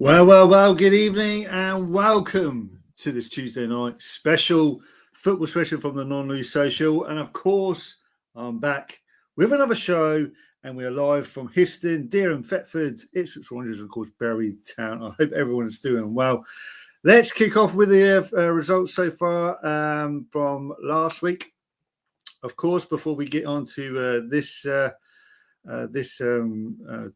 Well, good evening and welcome to this Tuesday night football special from the Non-League Social. And of course, I'm back with another show and we're live from Histon, Dereham, Thetford, Ipswich Wanderers, of course, Bury Town. I hope everyone is doing well. Let's kick off with the results so far from last week. Of course, before we get on to this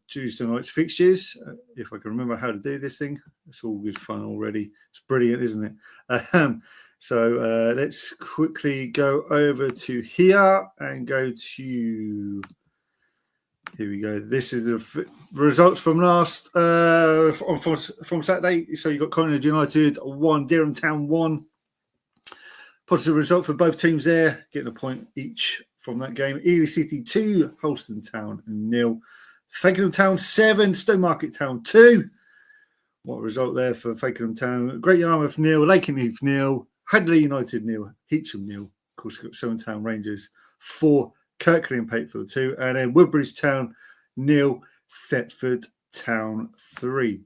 Tuesday night's fixtures, if I can remember how to do this thing. It's all good fun already. It's brilliant, isn't it? So let's quickly go over to here and go to... Here we go. This is the results from last from Saturday. So you've got Collingwood United 1, Dereham Town 1. Positive result for both teams there, getting a point each from that game. Ely City 2, Holston Town 0. Fakenham Town 7, Stowmarket Town 2. What a result there for Fakenham Town. Great Yarmouth 0, Lakenheath 0, Hadley United 0, Heacham 0. Of course, we've got Seven Town Rangers 4, Kirkley and Patefield 2, and then Woodbridge Town 0, Thetford Town 3.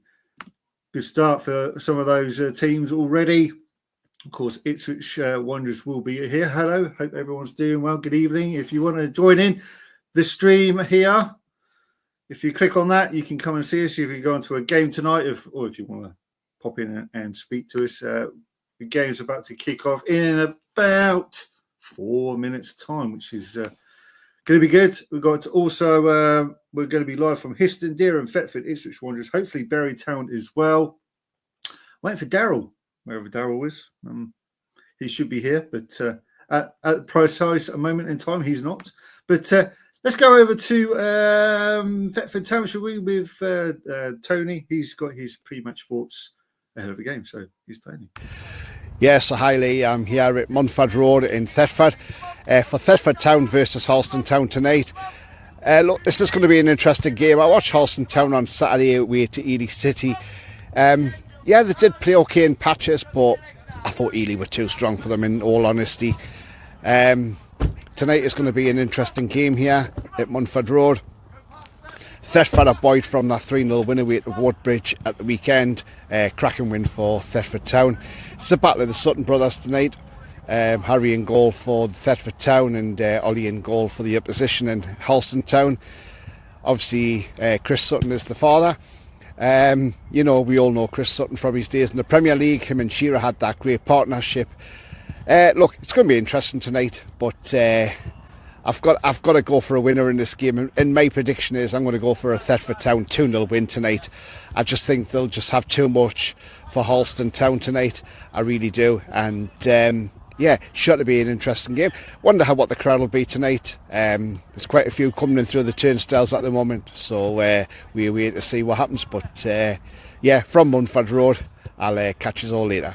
Good start for some of those teams already. Of course, Ipswich Wanderers will be here. Hello, hope everyone's doing well. Good evening. If you want to join in the stream here, if you click on that, you can come and see us. If you go into a game tonight, or if you want to pop in and speak to us, the game's about to kick off in about 4 minutes' time, which is going to be good. We've got also, we're going to be live from Histon, Dereham, Thetford, Ipswich Wanderers, hopefully Bury Town as well. Waiting for Daryl. Wherever Daryl is, he should be here, but at the precise moment in time, he's not. But let's go over to Thetford Town, shall we, with Tony. He's got his pre-match thoughts ahead of the game. So here's Tony. Yes, so hi Lee. I'm here at Munford Road in Thetford for Thetford Town versus Holston Town tonight. Look, this is going to be an interesting game. I watched Holston Town on Saturday away to Ely City. Yeah, they did play okay in patches, but I thought Ely were too strong for them, in all honesty. Tonight is going to be an interesting game here at Munford Road. Thetford are buoyed from that 3-0 win away to Woodbridge at the weekend. Cracking win for Thetford Town. It's a battle of the Sutton brothers tonight. Harry in goal for Thetford Town and Ollie in goal for the opposition in Holston Town. Obviously, Chris Sutton is the father. We all know Chris Sutton from his days in the Premier League. Him and Shearer had that great partnership. Look, it's going to be interesting tonight, but I've got to go for a winner in this game. And my prediction is I'm going to go for a Thetford Town 2-0 win tonight. I just think they'll just have too much for Holston Town tonight. I really do. And sure to be an interesting game. Wonder what the crowd will be tonight. There's quite a few coming in through the turnstiles at the moment, so we're waiting to see what happens. But from Munford Road, I'll catch us all later.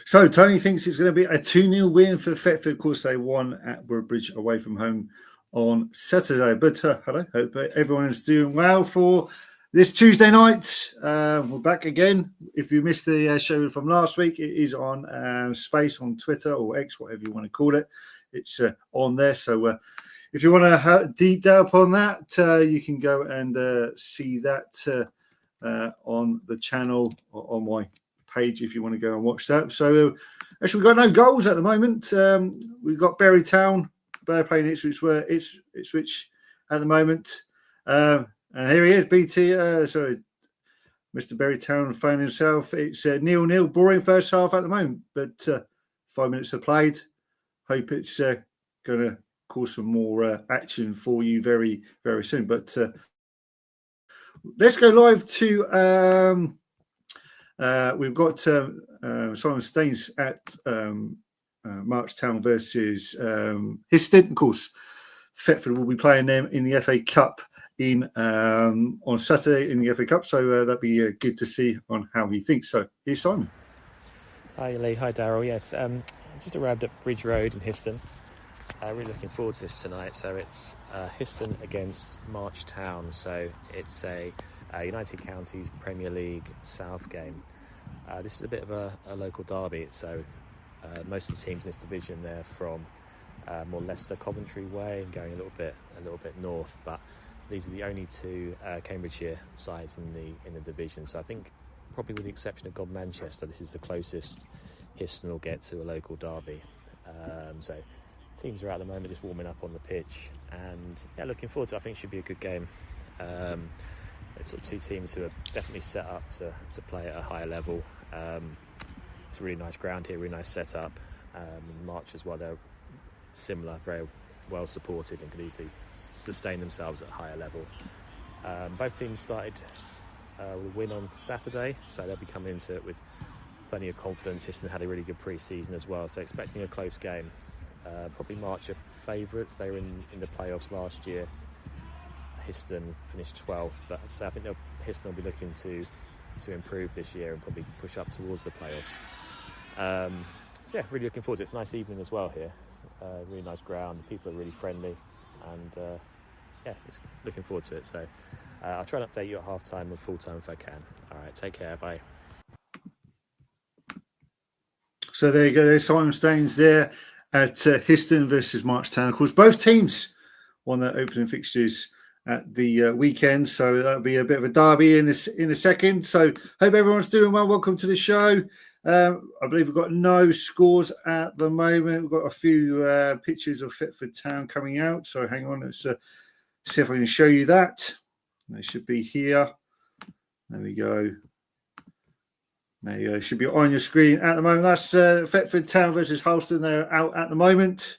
So Tony thinks it's going to be a 2-0 win for Thetford. Of course, they won at Woodbridge away from home on Saturday. But hello, hope everyone is doing well for this Tuesday night. We're back again. If you missed the show from last week, it is on Space on Twitter or X, whatever you want to call it. It's on there. So if you want to deep dive on that, you can go and see that on the channel or on my page if you want to go and watch that. So actually, we've got no goals at the moment. We've got Bury Town. They're playing Ipswich at the moment. And here he is, Mr. Bury Town fan himself. It's 0-0, boring first half at the moment, but 5 minutes have played. Hope it's going to cause some more action for you very, very soon. But let's go live to... we've got Simon Staines at Marchtown versus Histon. Of course, Thetford will be playing them in the FA Cup on Saturday in the FA Cup. So that'd be good to see on how he thinks. So here's Simon. Hi Lee, hi Daryl. Yes, just arrived at Bridge Road in Histon. Really looking forward to this tonight. So it's Histon against Marchtown. So it's a United Counties Premier League South game. This is a bit of a local derby. So most of the teams in this division, they're from more Leicester, Coventry way, and going a little bit north. But these are the only two Cambridgeshire sides in the division. So I think probably with the exception of God Manchester, this is the closest Histon will get to a local derby. So teams are at the moment just warming up on the pitch, and yeah, looking forward to it. I think it should be a good game. It's sort of two teams who are definitely set up to play at a higher level. It's a really nice ground here, really nice setup. March as well, they're similar, very well supported and could easily sustain themselves at a higher level. Both teams started with a win on Saturday, so they'll be coming into it with plenty of confidence. Histon had a really good pre-season as well, so expecting a close game. Probably March are favourites. They were in the playoffs last year. Histon finished 12th, but so I think Histon will be looking to improve this year and probably push up towards the playoffs. So yeah, really looking forward to it. It's a nice evening as well here. Really nice ground. The people are really friendly, and yeah, it's looking forward to it. So I'll try and update you at half time and full time if I can. All right, take care. Bye. So there you go. There's Simon Staines there at Histon versus Marchtown. Of course, both teams won their opening fixtures at the weekend, so that'll be a bit of a derby in a second. So hope everyone's doing well. Welcome to the show. I believe we've got no scores at the moment. We've got a few pictures of Thetford Town coming out, so hang on, let's see if I can show you that. They should be here. There we go. There you go. Should be on your screen at the moment. That's Thetford Town versus Harleston. They're out at the moment.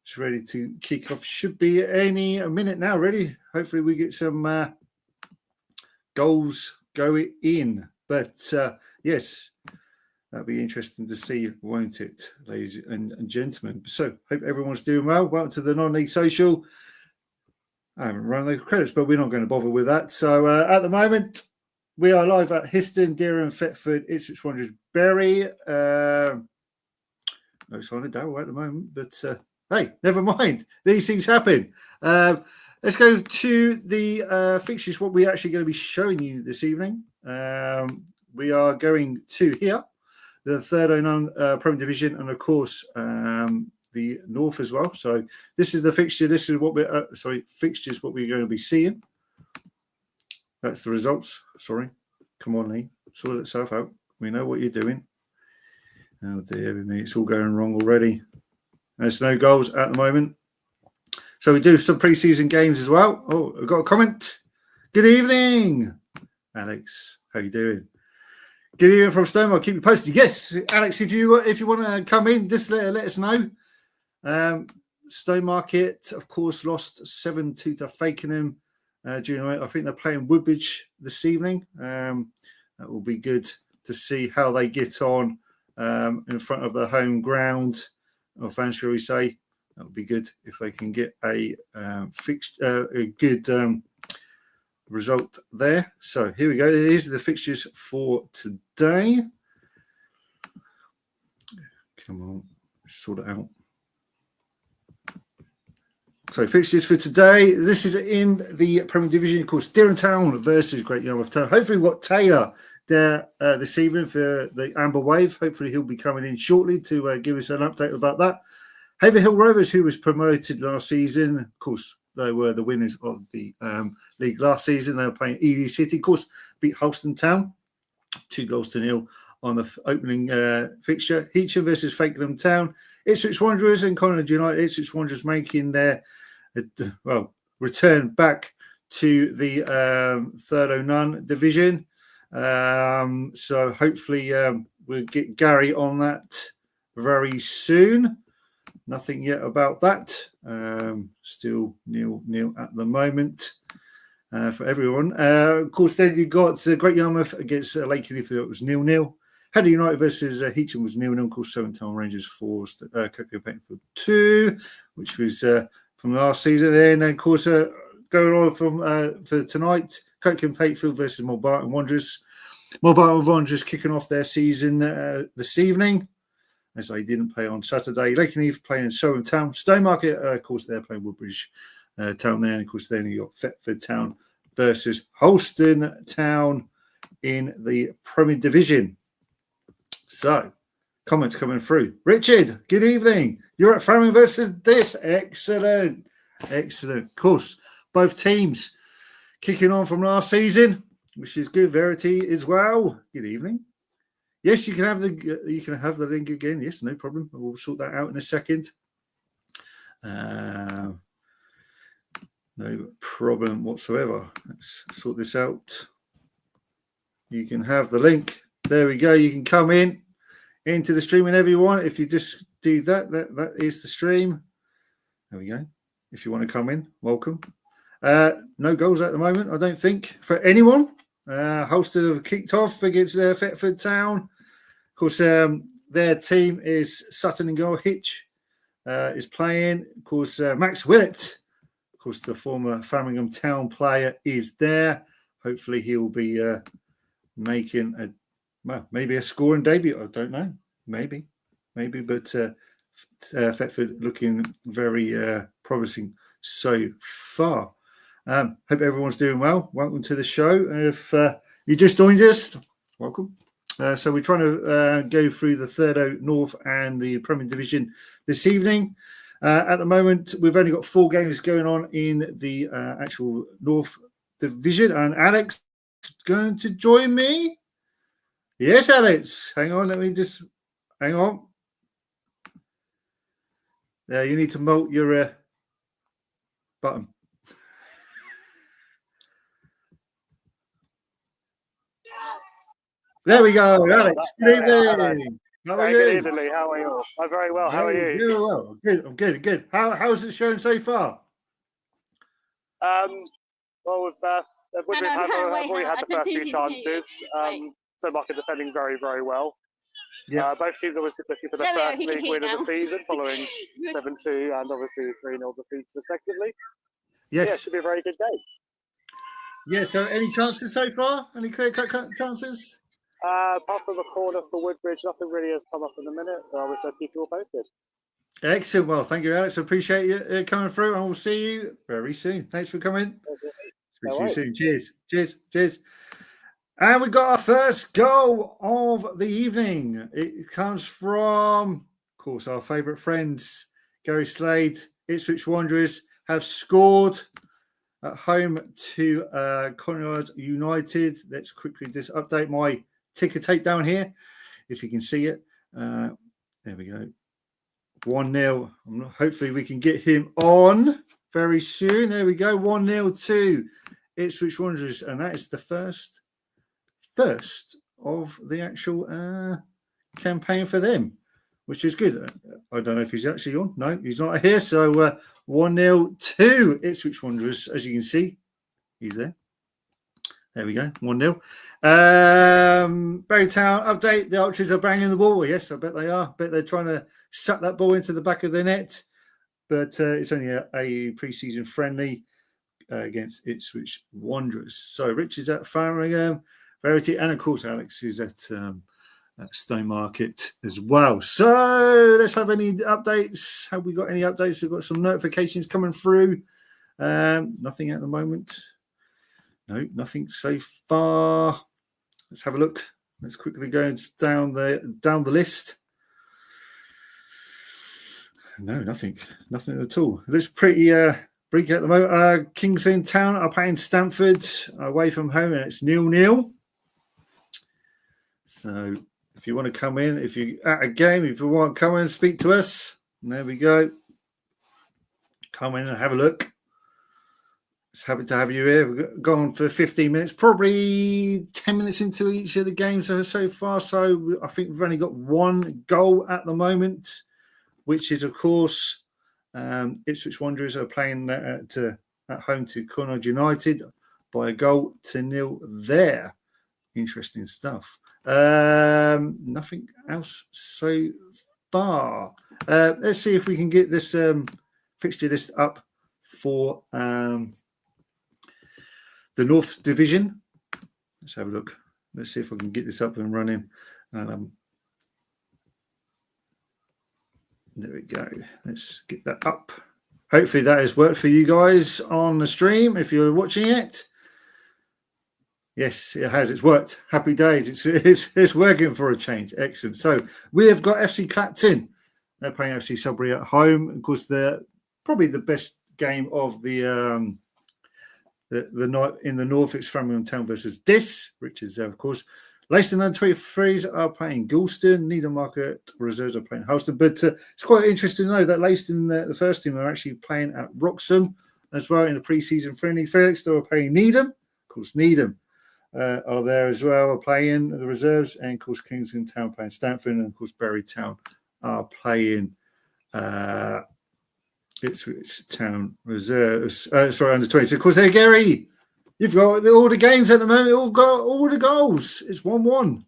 It's ready to kick off. Should be a minute now, ready. Hopefully we get some goals going in. But yes, that'll be interesting to see, won't it, ladies and gentlemen? So hope everyone's doing well. Welcome to the Non-League Social. I haven't run the credits, but we're not going to bother with that. So at the moment, we are live at Histon, Dereham, Thetford, Ipswich Wanderers, Bury. No sign of Darryl at the moment, but hey, never mind. These things happen. Let's go to the fixtures, what we're actually going to be showing you this evening. We are going to here, the 309 Premier Division, and of course, the North as well. So this is the fixture. This is what we're, fixtures, what we're going to be seeing. That's the results. Sorry. Come on, Lee. Sort itself out. We know what you're doing. Oh, dear me. It's all going wrong already. There's no goals at the moment. So we do some pre-season games as well. Oh, I've got a comment. Good evening, Alex. How you doing? Good evening from Stonewall. Keep you posted. Yes, Alex, if you want to come in, just let us know. Stowmarket, of course, lost 7-2 to Fakenham. I think they're playing Woodbridge this evening. That will be good to see how they get on in front of the home ground of fans, shall we say. That would be good if they can get a good result there. So here we go. These are the fixtures for today. Come on, sort it out. So fixtures for today. This is in the Premier Division, of course. Dereham Town versus Great Yarmouth Town. Hopefully we've got Taylor there this evening for the Amber Wave. Hopefully he'll be coming in shortly to give us an update about that. Haverhill Rovers, who was promoted last season. Of course, they were the winners of the league last season. They were playing Ely City. Of course, beat Harleston Town 2-0 on the opening fixture. Heacham versus Fakenham Town. Ipswich Wanderers and Connaught United. Ipswich Wanderers making their return back to the 309 division. So hopefully we'll get Gary on that very soon. Nothing yet about that. Still nil at the moment for everyone. Of course, then you've got Great Yarmouth against Lake Heath. It was 0-0. Header United versus Heacham was 0-0. Of course, Southampton Rangers 4, Kirkby Paintfield 2, which was from last season. And then, of course, going on from for tonight, Kirkby Paintfield versus Mulbarton Wanderers. Mulbarton Wanderers kicking off their season this evening, as they didn't play on Saturday. Lakenheath playing in Southampton Town. Stowmarket, of course, they're playing Woodbridge Town there. And, of course, then you got Thetford Town versus Harleston Town in the Premier Division. So, comments coming through. Richard, good evening. You're at Framingham versus this. Excellent. Excellent. Of course, both teams kicking on from last season, which is good. Verity as well. Good evening. Yes, you can have the link again. Yes, no problem. We'll sort that out in a second. No problem whatsoever. Let's sort this out. You can have the link. There we go. You can come into the stream whenever you want. If you just do that is the stream. There we go. If you want to come in, welcome. No goals at the moment, I don't think, for anyone. Holston have kicked off against Thetford Town. Of course, their team is Sutton and goal. Hitch is playing. Of course, Max Willett, of course, the former Framingham Town player, is there. Hopefully, he'll be making maybe a scoring debut. I don't know. Maybe. But Thetford looking very promising so far. Hope everyone's doing well. Welcome to the show. If you just joined us, welcome. So we're trying to go through the Thurdo North and the Premier Division this evening. At the moment, we've only got 4 games going on in the actual North Division. And Alex is going to join me. Yes, Alex. Hang on. Hang on. You need to mute your button. There we go, Alex. Good evening. How are you? Good evening, Lee. How are you? I'm very well. How are you? Very well. I'm good. How's it showing so far? Well, we've already had the first few chances. So Mark are defending very, very well. Yeah. Both teams obviously looking for the first league win of the season, following 7-2 and obviously 3-0 defeats respectively. Yes. Yeah, it should be a very good day. Yeah. So, any chances so far? Any clear-cut chances? Apart from a corner for Woodbridge, nothing really has come up in the minute. I will keep you all posted. Excellent. Well, thank you, Alex. I appreciate you coming through, and we'll see you very soon. Thanks for coming. See you soon. Cheers. And we got our first goal of the evening. It comes from, of course, our favourite friends, Gary Slade. Ipswich Wanderers have scored at home to Conrad United. Let's quickly just update my ticker tape down here, if you can see it. There we go. 1-0. Hopefully we can get him on very soon. There we go. 1-0 to Ipswich Wanderers. And that is the first of the actual campaign for them, which is good. I don't know if he's actually on. No, he's not here. So 1-0 to Ipswich Wanderers. As you can see, he's there. There we go. 1-0. Bury Town update. The Archers are banging the ball. Yes, I bet they are. I bet they're trying to suck that ball into the back of the net. But it's only a pre-season friendly against Ipswich Wanderers. So Rich is at Framingham, Verity, and of course Alex is at Stowmarket as well. So let's have any updates. Have we got any updates? We've got some notifications coming through. Nothing at the moment. No, nothing so far. Let's have a look. Let's quickly go down the list. No, nothing at all. It looks pretty bleak at the moment. Kingston Town are playing Stamford away from home, and it's 0-0. So if you want to come in, if you're at a game, if you want to come in and speak to us, there we go. Come in and have a look. It's happy to have you here. We've gone for 15 minutes, probably 10 minutes into each of the games so far. So I think we've only got 1 goal at the moment, which is, of course, Ipswich Wanderers are playing at home to Conrad United by 1-0 there. Interesting stuff. Nothing else so far. Let's see if we can get this fixture list up for the North Division. Let's have a look. Let's see if I can get this up and running. There we go. Let's get that up. Hopefully that has worked for you guys on the stream if you're watching it. Yes, it has. It's worked. Happy days. It's working for a change. Excellent. So we have got FC Clapton. They're playing FC Sudbury at home. Of course, they're probably the best game of the The night in the north, it's Framingham Town versus Diss. Richards there, of course. Leicester under 23s are playing Goulston. Needham Market Reserves are playing Halston. But it's quite interesting to know that Leicester, the first team, are actually playing at Wroxham as well in the pre-season friendly. Felixstowe are playing Needham. Of course, Needham are there as well, are playing the reserves. And, of course, Kingston Town playing Stanford. And, of course, Bury Town are playing Ipswich Town reserves. Sorry, under 20. So, of course, there, Gary. You've got all the games at the moment. All got all the goals. It's 1-1.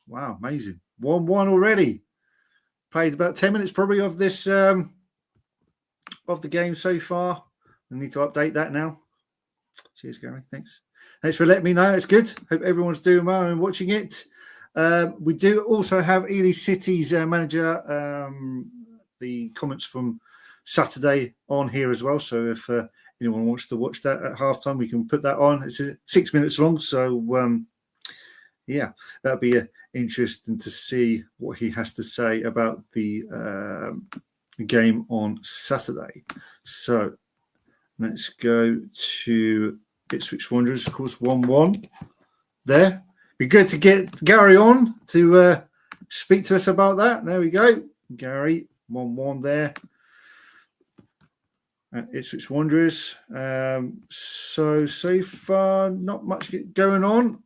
Wow, amazing. 1-1 already. Played about 10 minutes probably of this of the game so far. I need to update that now. Cheers, Gary. Thanks. Thanks for letting me know. It's good. Hope everyone's doing well and watching it. We do also have Ely City's manager. The comments from Saturday on here as well. So if anyone wants to watch that at halftime, we can put that on. It's 6 minutes long. So, yeah, that'll be interesting to see what he has to say about the game on Saturday. So let's go to Ipswich Wanderers, of course, 1-1 there. Be good to get Gary on to speak to us about that. There we go. Gary, 1-1 there. Ipswich Wanderers. So far, not much going on.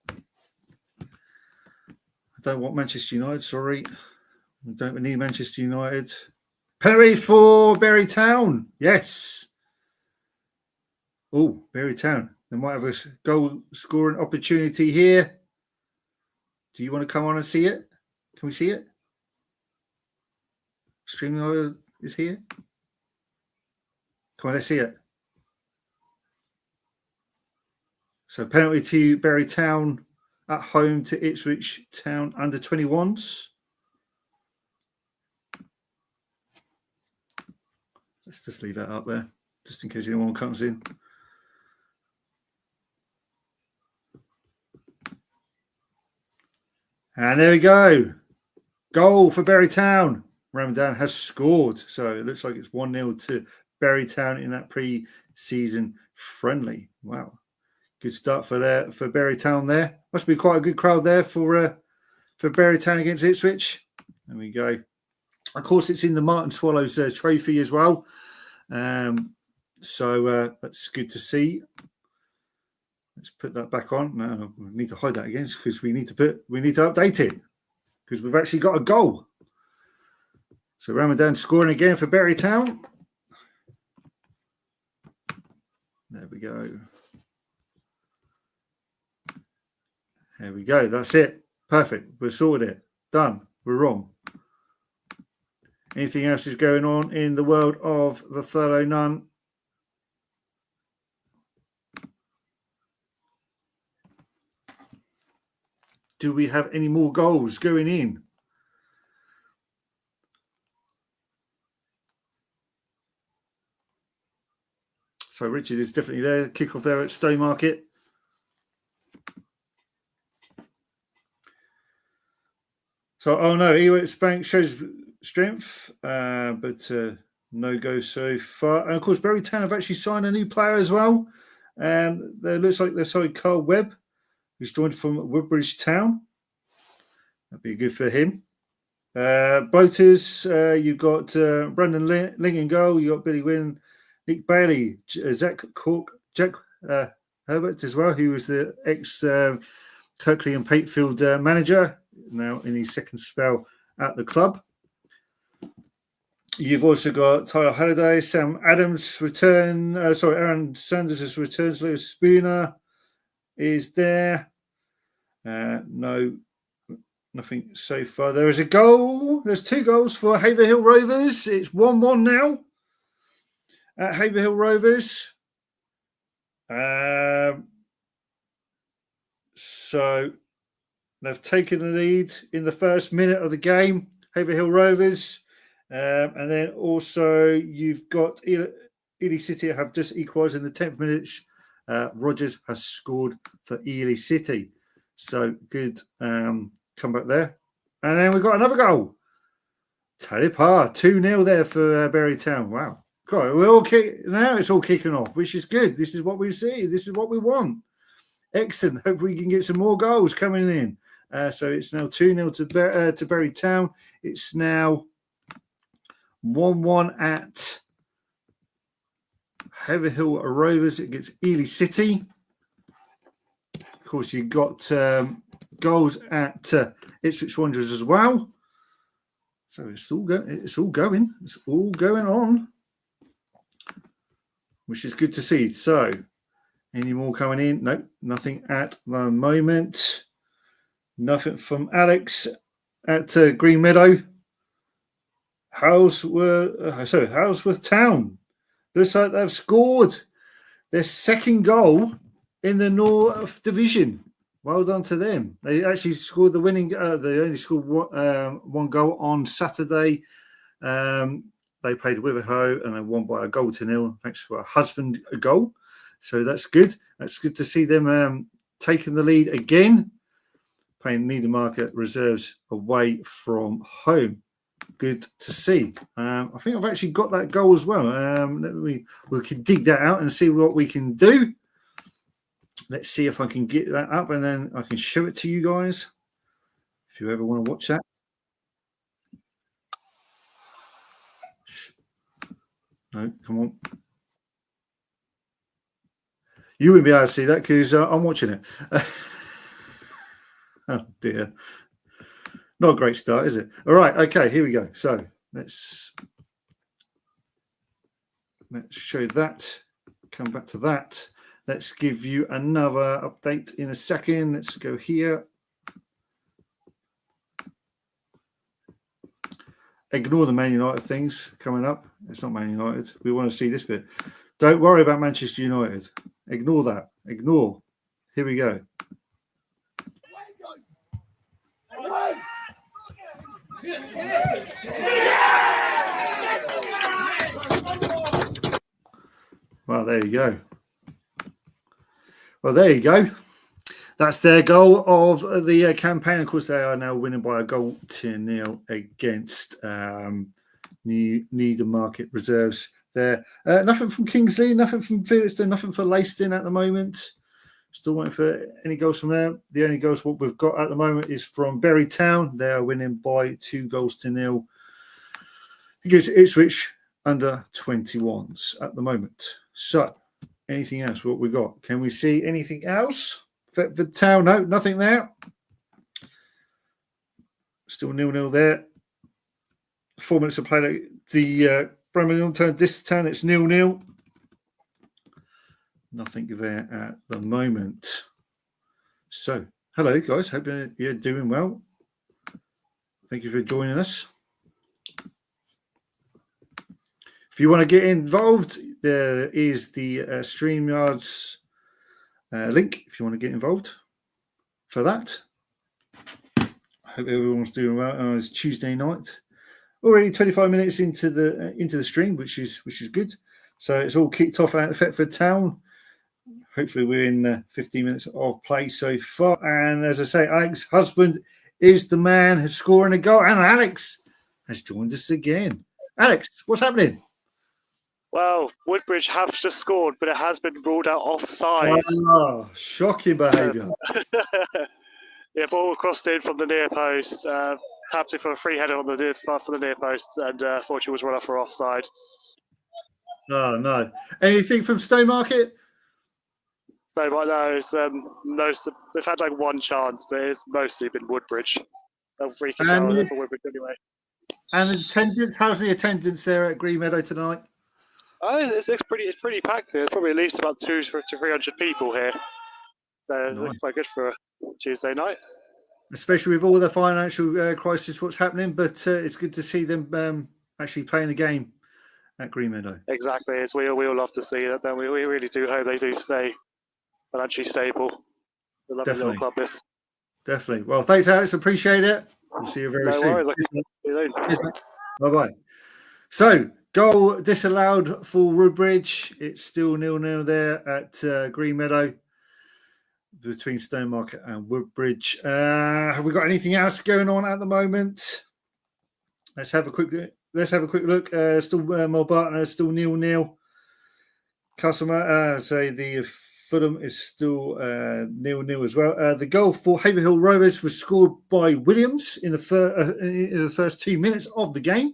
I don't want Manchester United, sorry. We don't need Manchester United. Penalty for Bury Town. Yes. Oh, Bury Town. They might have a goal scoring opportunity here. Do you want to come on and see it? Can we see it? Streaming is here. Come on, let's see it. So penalty to Bury Town at home to Ipswich Town under 21s. Let's just leave that up there, just in case anyone comes in. And there we go. Goal for Bury Town. Ramadan has scored. So it looks like it's 1-0 to Bury Town in that pre-season friendly. Wow. Good start for Bury Town there. Must be quite a good crowd there for Bury Town against Ipswich. There we go. Of course, it's in the Martin Swallows trophy as well. So that's good to see. Let's put that back on. No, we need to hide that again because we need to update it because we've actually got a goal. So Ramadan scoring again for Bury Town. There we go. There we go. That's it. Perfect. We've sorted it. Done. We're wrong. Anything else is going on in the world of the Thurlow None? Do we have any more goals going in? So Richard is definitely there. Kick off there at Stowmarket. So, oh no, Ewit's Bank shows strength, but no go so far. And of course, Bury Town have actually signed a new player as well. It looks like they've signed Carl Webb, who's joined from Woodbridge Town. That'd be good for him. Boaters, you've got Brandon Ling in goal. You've got Billy Wynn, Nick Bailey, Zach Cork, Jack Herbert as well, who was the ex-Kirkley and Patefield manager, now in his second spell at the club. You've also got Tyler Halliday, Sam Adams return. Aaron Sanders' returns. Lewis Spooner is there. Nothing so far. There is a goal. There's 2 goals for Haverhill Rovers. It's 1-1 now at Haverhill Rovers. So they've taken the lead in the first minute of the game, Haverhill Rovers. And then also you've got Ely City have just equalised in the 10th minute. Rogers has scored for Ely City. So good comeback there. And then we've got another goal. Tally Parr, 2-0 there for Bury Town. Wow. Cool. Now it's all kicking off, which is good. This is what we see. This is what we want. Excellent. Hopefully we can get some more goals coming in. So it's now 2-0 to Bury Town. It's now 1-1 at Haverhill Rovers against Ely City. Of course, you've got goals at Ipswich Wanderers as well. So it's all going on, which is good to see. So, any more coming in? Nope, nothing at the moment. Nothing from Alex at Green Meadow. Halesworth Town. Looks like they've scored their second goal in the North Division. Well done to them. They actually scored the winning. They only scored one goal on Saturday. They played Wiverhoe and they won by a goal to nil. Thanks for a husband goal. So that's good. That's good to see them taking the lead again. Playing Neidermarket Reserves away from home. Good to see. I think I've actually got that goal as well. We can dig that out and see what we can do. Let's see if I can get that up and then I can show it to you guys if you ever want to watch that. No, come on. You wouldn't be able to see that because I'm watching it. Oh dear. Not a great start, is it? All right, okay, here we go. So let's show that. Come back to that. Let's give you another update in a second. Let's go here. Ignore the Man United things coming up. It's not Man United. We want to see this bit. Don't worry about Manchester United. Ignore that. Ignore. Here we go. Well, there you go. Well, there you go. That's their goal of the campaign. Of course, they are now winning by a goal to nil against Neidermarket Reserves there. Nothing from Kingsley, nothing from Felixstowe, nothing for Leiston at the moment. Still waiting for any goals from there. The only goals what we've got at the moment is from Bury Town. They are winning by 2 goals to nil against Ipswich under 21s at the moment. So, anything else? What we got? Can we see anything else? Thetford Town, no, nothing there. Still 0-0 there. 4 minutes of play. The Birmingham turn this turn. It's 0-0. Nothing there at the moment. So, hello guys. Hope you're doing well. Thank you for joining us. If you want to get involved, there is the StreamYard's link if you want to get involved for that. I hope everyone's doing well on this Tuesday night. Already 25 minutes into the stream, which is good. So it's all kicked off at Thetford Town. Hopefully we're in 15 minutes of play so far. And as I say, Alex's husband is the man who's scoring a goal. And Alex has joined us again. Alex, what's happening? Well, Woodbridge have just scored, but it has been ruled out offside. Oh, shocking behaviour. Yeah, ball crossed in from the near post. Tapped it for a free header on the near post, and fortunately was run off for offside. Oh, no. Anything from Stowmarket? No, they've had like one chance, but it's mostly been Woodbridge. They'll freak it out for Woodbridge anyway. And the attendance? How's the attendance there at Green Meadow tonight? It's pretty packed here. There's probably at least about 200 to 300 people here. So nice. It looks quite good for a Tuesday night. Especially with all the financial crisis, what's happening, but it's good to see them actually playing the game at Green Meadow. Exactly. We all love to see that. Then we really do hope they do stay financially stable. The lovely little club is. Definitely. Well, thanks, Alex. Appreciate it. We'll see you very soon. Bye-bye. So, goal disallowed for Woodbridge. It's still 0-0 there at Green Meadow between Stowmarket and Woodbridge. Have we got anything else going on at the moment? Let's have a quick let's have a quick look. Still Mulbarton, still 0-0. Castlemar, say the Fulham is still 0-0 as well. The goal for Haverhill Rovers was scored by Williams in the first 2 minutes of the game.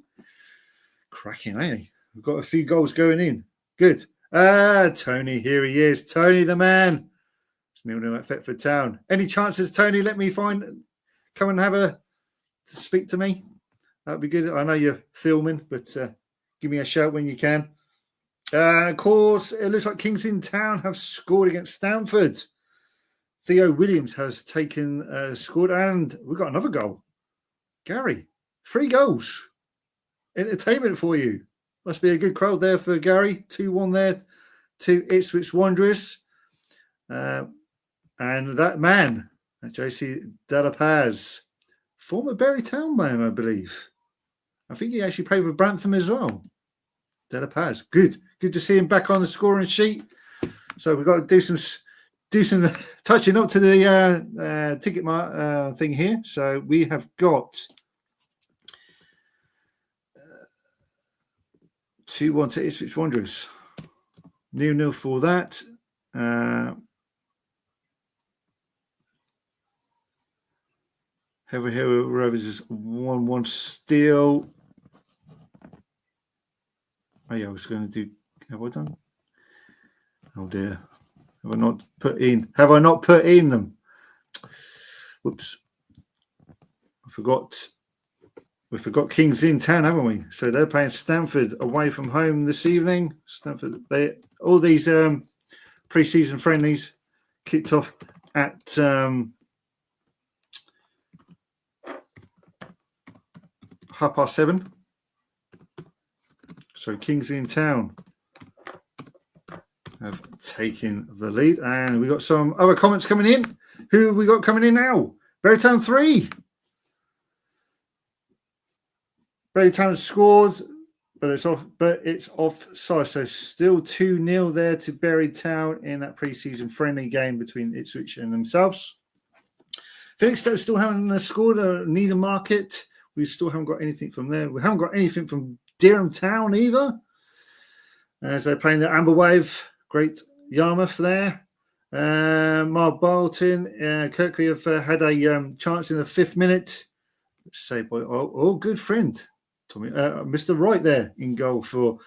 Cracking, ain't he? We've got a few goals going in. Good. Tony, here he is. Tony, the man. It's 0-0 at Thetford Town. Any chances, Tony? Let me come and speak to me. That'd be good. I know you're filming, but give me a shout when you can. Of course, it looks like Kingston Town have scored against Stamford. Theo Williams has scored, and we've got another goal. Gary, 3 goals. Entertainment for you. Must be a good crowd there for Gary. 2-1 there to Ipswich Wanderers. And that man, Josie De La Paz, former Bury Town man, I believe. I think he actually played with Brantham as well. De La Paz, good to see him back on the scoring sheet. So we've got to do some touching up to the ticket thing here. So we have got 2-1 to Ipswich Wanderers. 0-0 for that. Haverhill Rovers is 1-1 still. Oh yeah, I was going to do. Have I done? Oh dear, have I not put in them? Whoops, I forgot. We forgot Kings in Town, haven't we? So they're playing Stamford away from home this evening. Stamford, all these pre-season friendlies kicked off at 7:30. So Kings in Town have taken the lead. And we got some other comments coming in. Who have we got coming in now? Bury Town 3. Bury Town scored, but it's offside. So still 2-0 there to Bury Town in that pre-season friendly game between Ipswich and themselves. Felixstowe still haven't scored. Needham Market, we still haven't got anything from there. We haven't got anything from Dereham Town either, as they're playing the Amber Wave. Great Yarmouth there. Mark Bolton, Kirkley have had a chance in the 5th minute. Saved by good friend Tommy, Mr. Wright there in goal for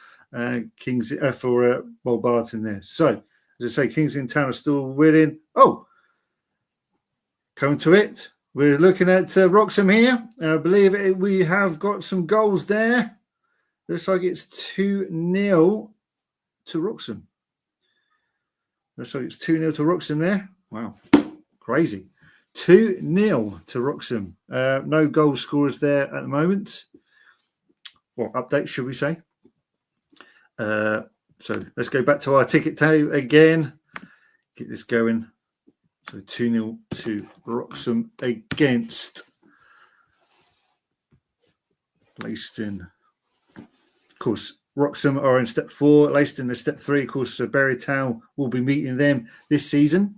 Kings for Bolbarton there. So as I say, Kings in Town are still winning. Coming to it, we're looking at Wroxham here. I believe we have got some goals there. Looks like it's 2-0 to Wroxham. Looks like it's 2-0 to Wroxham there. Wow, crazy. 2-0 to Wroxham. No goal scorers there at the moment. Well, updates, should we say. So let's go back to our ticket tape again. Get this going. So 2-0 to Wroxham against Leiston. Of course, Wroxham are in step 4. Leiston is step 3. Of course, Bury Town will be meeting them this season.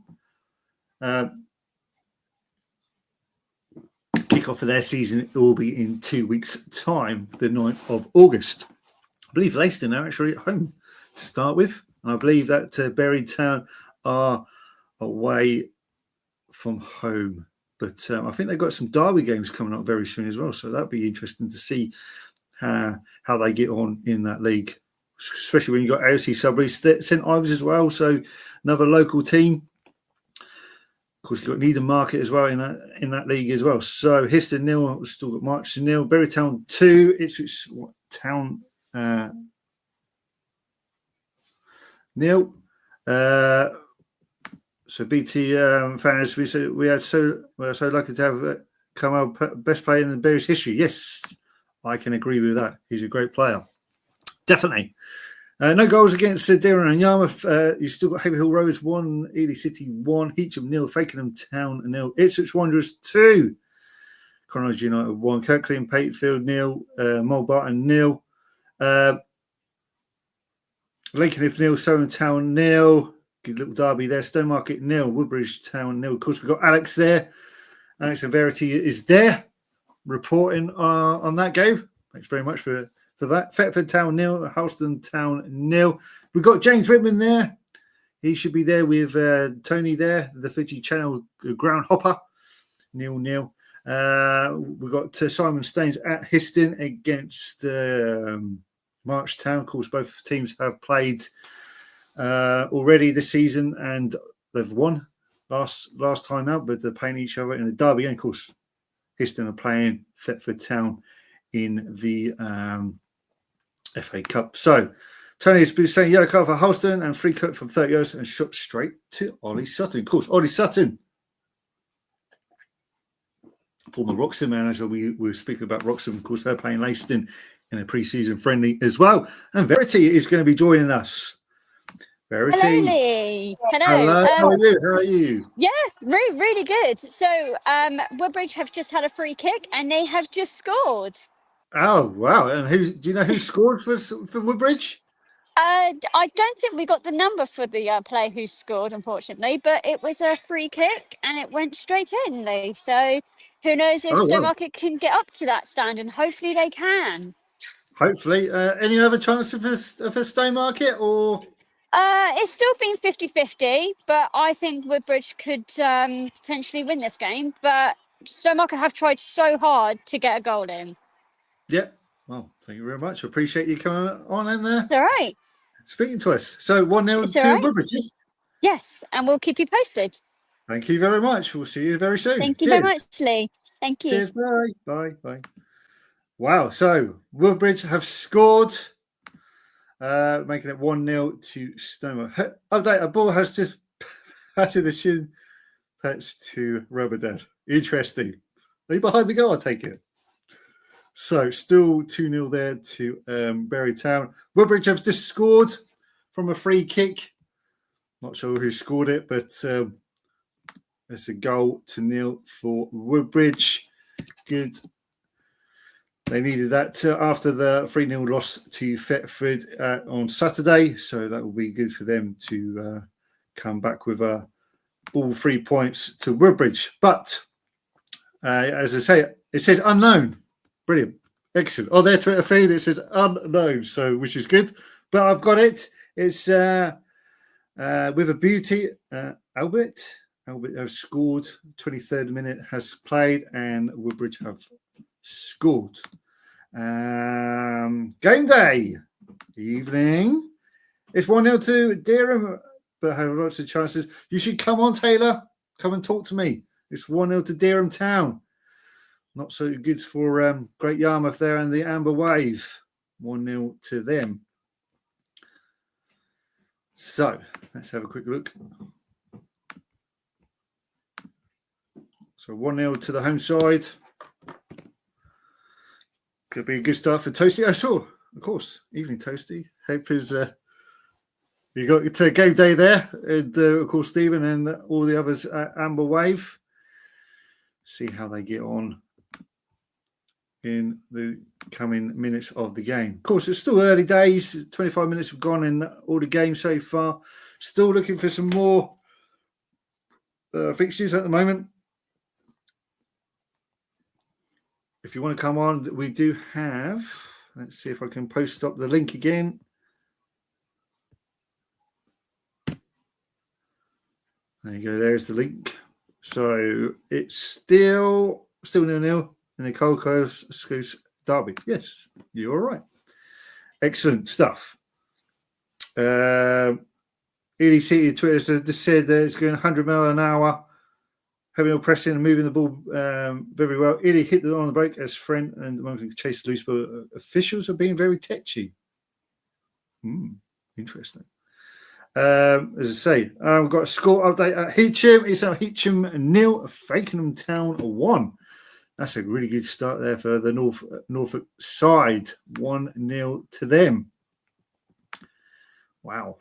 Kick-off of their season will be in 2 weeks' time, the 9th of August. I believe Leiston are actually at home to start with. And I believe that Bury Town are away from home. But I think they've got some derby games coming up very soon as well. So that'd be interesting to see how they get on in that league, especially when you've got AOC Sudbury, St Ives as well. So another local team. Of course, you've got Needham Market as well in that league as well. So Histon 0, we've still got March 0, Bury Town 2, Ipswich Town 0. So BT fans, we are so lucky to have come out best player in the Bears history. Yes, I can agree with that. He's a great player, definitely. No goals against Dereham and Yarmouth. You still got Haverhill Rovers 1, Ely City 1, Heacham 0, Fakenham Town 0, Ipswich Wanderers 2, Connacht United 1, Kirkley and Patefield 0, Mulbarton 0, Lakenheath 0, Surrey Town 0. Good little derby there. Stonemarket 0, Woodbridge Town 0. Of course, we've got Alex there. Alex and Verity is there reporting on that game. Thanks very much for for that. Thetford Town 0, Halston Town 0. We've got James Redmond there. He should be there with Tony there, the Fiji Channel ground hopper. 0-0. We've got Simon Staines at Histon against March Town. Of course, both teams have played already this season, and they've won last time out, but they're playing each other in a derby. And of course, Histon are playing Thetford Town in the FA Cup. So Tony's been saying yellow card for Halston and free kick from 30 yards and shot straight to Ollie Sutton. Of course, Ollie Sutton, former Wroxham manager. We were speaking about Wroxham. Of course, they're playing Leiston in a pre-season friendly as well. And Verity is going to be joining us. Verity. Hello, Lee. Hello. Hello. How are you? How are you? Yeah, really good. So, Woodbridge have just had a free kick and they have just scored. Oh, wow. And do you know who scored for Woodbridge? I don't think we got the number for the player who scored, unfortunately, but it was a free kick and it went straight in, Lee. So, who knows if Stowmarket can get up to that stand, and hopefully they can. Hopefully. Any other chance of a Stowmarket or? It's still been 50-50, but I think Woodbridge could potentially win this game. But Stowmarket have tried so hard to get a goal in. Yeah. Well, thank you very much. Appreciate you coming on in there. It's all right. Speaking to us. So 1-0 to Woodbridge. Yes, and we'll keep you posted. Thank you very much. We'll see you very soon. Thank you very much, Lee. Thank you. Cheers. Bye. Wow. So Woodbridge have scored, making it 1-0 to Stowmarket. Update: a ball has just patted the shin patch to Rubberdead. Interesting. Are you behind the goal? I take it. So still 2-0 there to Berry Town. Woodbridge have just scored from a free kick. Not sure who scored it, but it's a goal to 0 for Woodbridge. Good. They needed that after the 3-0 loss to Thetford on Saturday. So that will be good for them to come back with all 3 points to Woodbridge. But as I say, it says unknown. Brilliant. Excellent. On their Twitter feed, it says unknown, so which is good. But I've got it. It's with a beauty. Albert has scored. 23rd minute has played, and Woodbridge have scored. Game day. Evening. It's 1-0 to Dereham, but have lots of chances. You should come on, Taylor. Come and talk to me. It's 1-0 to Dereham Town. Not so good for Great Yarmouth there and the Amber Wave. 1-0 to them. So let's have a quick look. So 1-0 to the home side. Could be a good start for Toasty. I saw, of course, evening Toasty. Hope is you got game day there, and of course Stephen and all the others at Amber Wave. See how they get on in the coming minutes of the game. Of course, it's still early days. 25 minutes have gone in all the games so far. Still looking for some more fixtures at the moment. If you want to come on, we do have. Let's see if I can post up the link again. There you go. There's the link. So it's still 0-0 in the Cold Coast Scouts derby. Yes, you're all right. Excellent stuff. Ely City Twitter just said that it's going 100 mile an hour. Heavy on pressing and moving the ball very well. Ely hit on the break as friend and the moment chased loose, but officials are being very tetchy. Interesting. As I say, we've got a score update at Heacham. It's at Heacham 0, Fakenham Town 1. That's a really good start there for the Norfolk side. 1-0 to them. Wow.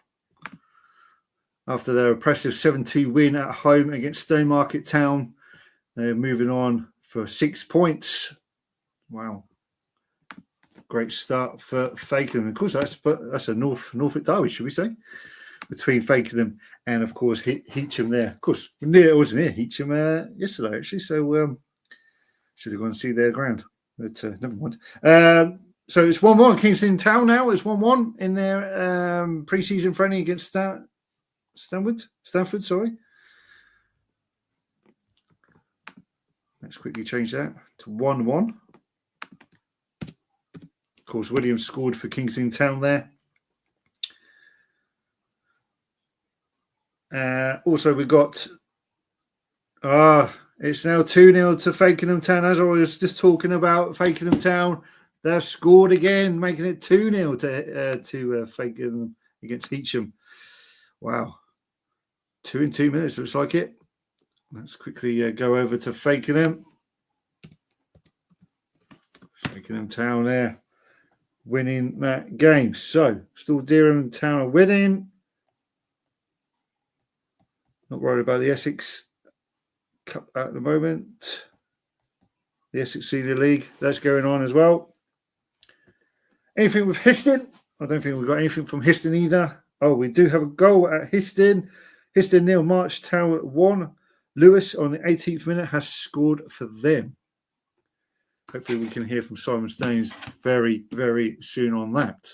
After their impressive 7-2 win at home against Stowmarket Town, they're moving on for 6 points. Wow. Great start for Fakenham. Of course, that's a Norfolk derby, should we say? Between Fakenham and, of course, Heacham there. Of course, it was near Heacham yesterday, actually. So should have gone and see their ground. But never mind. So it's 1-1. Kingston Town now. It's 1-1 in their pre-season friendly against Stanford, sorry. Let's quickly change that to 1-1. Of course, Williams scored for Kingston Town there. Also, we got... it's now 2-0 to Fakenham Town. As I was just talking about, Fakenham Town, they've scored again, making it 2-0 to Fakenham against Heacham. Wow. 2 in 2 minutes, looks like it. Let's quickly go over to Fakenham. Fakenham Town there, winning that game. So, still Dereham Town are winning. Not worried about the Essex Cup at the moment. The Essex Senior League, that's going on as well. Anything with Histon? I don't think we've got anything from Histon either. Oh, we do have a goal at Histon. Histon 0, March Town 1. Lewis on the 18th minute has scored for them. Hopefully we can hear from Simon Staines very, very soon on that.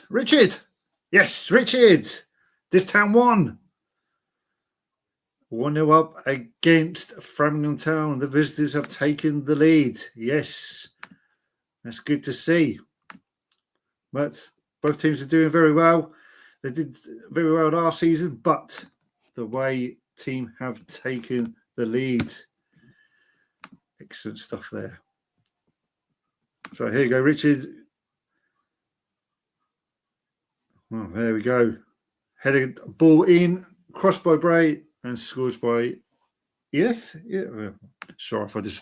Richard. Yes, Richard. Town 1. 1-0 up against Framingham Town. The visitors have taken the lead. Yes, that's good to see. But both teams are doing very well. They did very well last season, but the away team have taken the lead. Excellent stuff there. So here you go, Richard. Oh, there we go. Headed ball in, crossed by Bray, and scores by Edith. Yeah, sorry if I just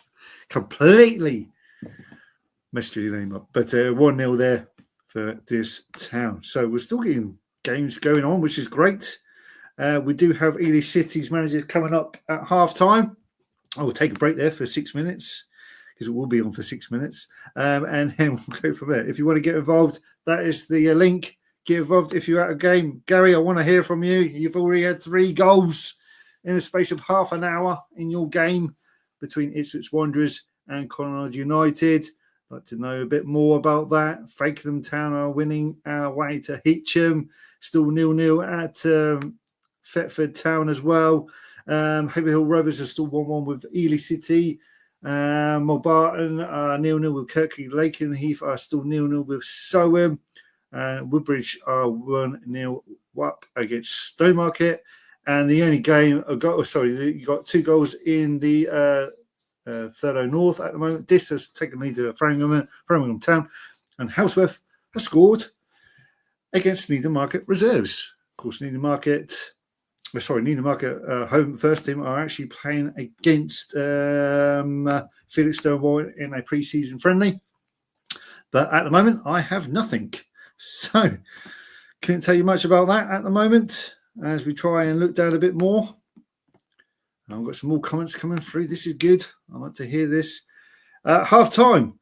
completely messed your name up. But 1-0 there for this town. So we're still getting games going on, which is great. We do have Ely City's managers coming up at half-time. I will take a break there for 6 minutes because it will be on for 6 minutes. And then we'll go from there. If you want to get involved, that is the link. Get involved if you're at a game. Gary, I want to hear from you. You've already had 3 goals in the space of half an hour in your game between Ipswich Wanderers and Connaught United. I'd like to know a bit more about that. Fakenham Town are winning our way to Heacham. Still 0-0 at Thetford Town as well. Haverhill Rovers are still 1-1 with Ely City. Mulbarton are 0-0 with Kirkley. Lakenheath are still 0-0 with Soham. Woodbridge are 1-0 up against Stowmarket. And the only game, you got 2 goals in the Thurlow North at the moment. This has taken lead to Framingham Town. And Houseworth has scored against Needham Market Reserves. Of course, Needham Market home first team are actually playing against Felixstowe in a pre-season friendly. But at the moment, I have nothing. So, can't tell you much about that at the moment as we try and look down a bit more. I've got some more comments coming through. This is good. I like to hear this. Half-time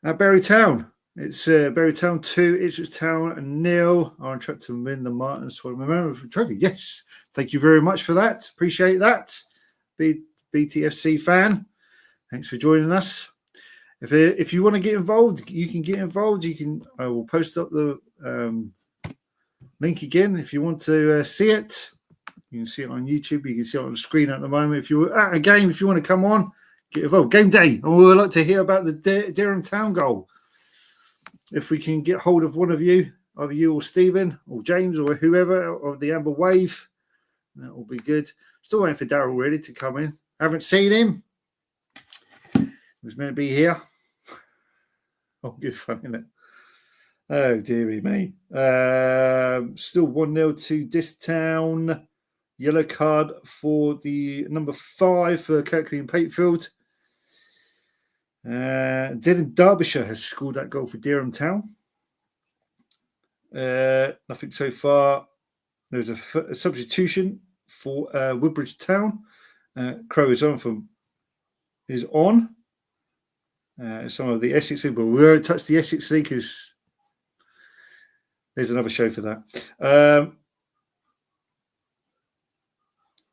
at Bury Town. It's Bury Town 2, Ipswich Town 0. Are on track to win the Martins Memorial Trophy. Yes, thank you very much for that. Appreciate that. BTFC fan. Thanks for joining us. If you want to get involved, you can get involved. I will post up the link again if you want to see it. You can see it on YouTube. You can see it on the screen at the moment. If you're at a game, if you want to come on, get involved. Game day. And we would like to hear about the Dereham Town goal. If we can get hold of one of you, either you or Stephen or James or whoever of the Amber Wave, that will be good. Still waiting for Daryl really to come in. Haven't seen him. He was meant to be here. Oh, good fun, isn't it? Oh, dearie me. Still 1-0 to this town. Yellow card for the number 5 for Kirkley and Patefield. Dylan Derbyshire has scored that goal for Dereham Town. Nothing so far. There's a substitution for Woodbridge Town. Crow is on. Some of the Essex League, but we won't touch the Essex League because there's another show for that.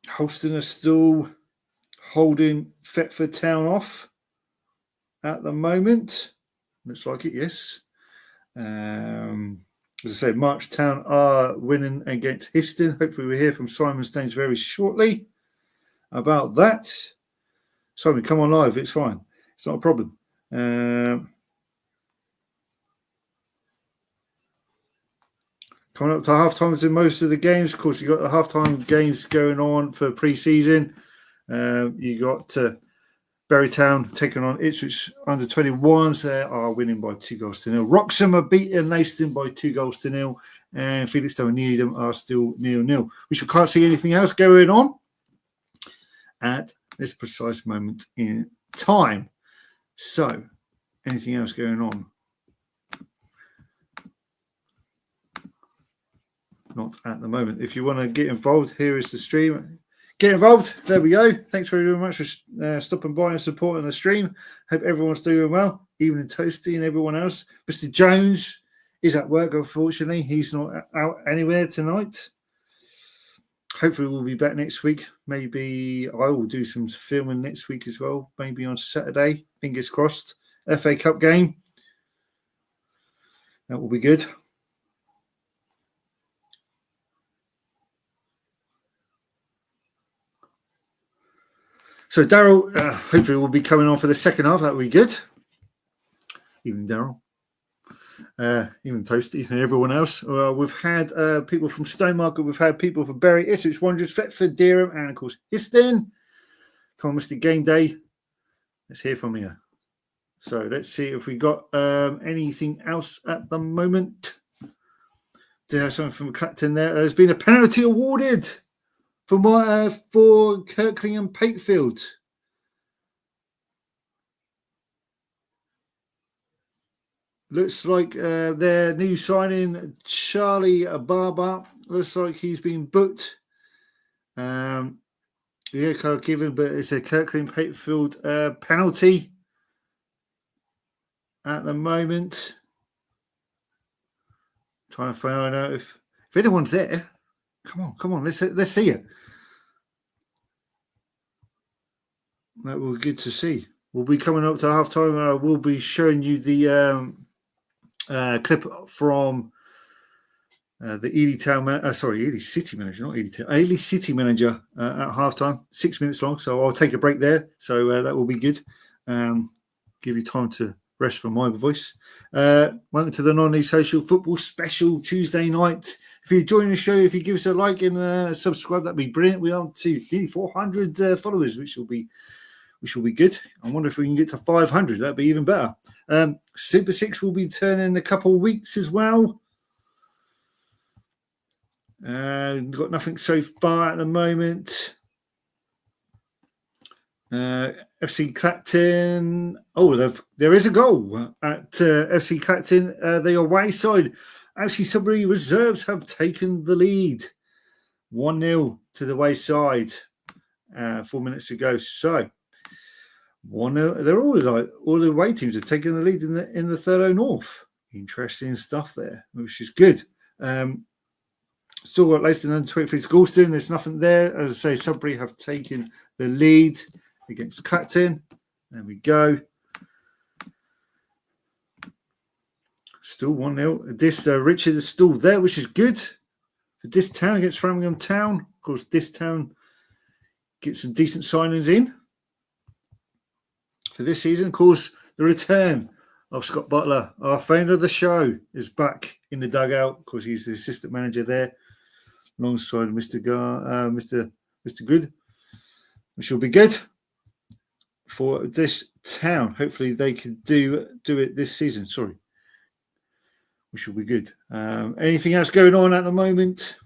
Holston are still holding Thetford Town off. at the moment. Looks like it, yes. As I said, March Town are winning against Histon. Hopefully we'll hear from Simon Staines very shortly about that. Simon, come on live. It's fine. It's not a problem. Coming up to half times in most of the games. Of course, you've got the halftime games going on for pre-season. You got Berrytown taking on Ipswich under 21s. They are winning by 2-0. Wroxham are beating Leiston by 2-0. And Felixstowe and Needham are still 0-0. We can't see anything else going on at this precise moment in time. So, anything else going on? Not at the moment. If you want to get involved, here is the stream. Get involved. There we go. Thanks very much for stopping by and supporting the stream. Hope everyone's doing well. Evening Toasty and everyone else. Mr. Jones is at work, unfortunately. He's not out anywhere tonight. Hopefully we'll be back next week. Maybe I will do some filming next week as well. Maybe on Saturday. Fingers crossed. FA Cup game. That will be good. So Daryl, hopefully will be coming on for the second half. That will be good. Even Daryl. Even Toasty and everyone else. We've had people from Stonemarket. We've had people from Bury, Ipswich Wanderers, Thetford, Dereham, and of course Histon. Come on, Mr. Game Day. Let's hear from you. So let's see if we got anything else at the moment. Did I have something from Clacton there? There's been a penalty awarded for Kirkley and Pakefield. Looks like their new signing, Charlie Barber, looks like he's been booked. Card given, but it's a Kirkland Pakefield penalty at the moment. Trying to find out if anyone's there. Come on, let's see it. That will be good to see. We'll be coming up to halftime. We'll be showing you the clip from the Ely City manager, not Ely Town, Ely City manager at halftime. 6 minutes long, so I'll take a break there. So that will be good. Give you time to rest from my voice. Welcome to the Non-League Social Football Special Tuesday night. If you're enjoying the show, if you give us a like and subscribe, that'd be brilliant. We are to nearly 400 followers, which will be good. I wonder if we can get to 500. That'd be even better. Super Six will be turning in a couple of weeks as well. Got nothing so far at the moment. FC Clacton. Oh, there is a goal at FC Clacton. The away side. FC Sudbury Reserves have taken the lead. 1-0 to the away side 4 minutes ago. So 1-0. They're all the away teams are taking the lead in the Thurlow North. Interesting stuff there, which is good. Still got Leiston under 23 to Galston. There's nothing there. As I say, Sudbury have taken the lead against Clacton. There we go. Still 1-0. This Richard is still there, which is good. For This Town against Framingham Town. Of course, This Town gets some decent signings in for this season. Of course, the return of Scott Butler, our friend of the show, is back in the dugout. Of course, he's the assistant manager there, alongside Mr. Good, which will be good for This Town. Hopefully, they can do it this season. Sorry, which will be good. Anything else going on at the moment?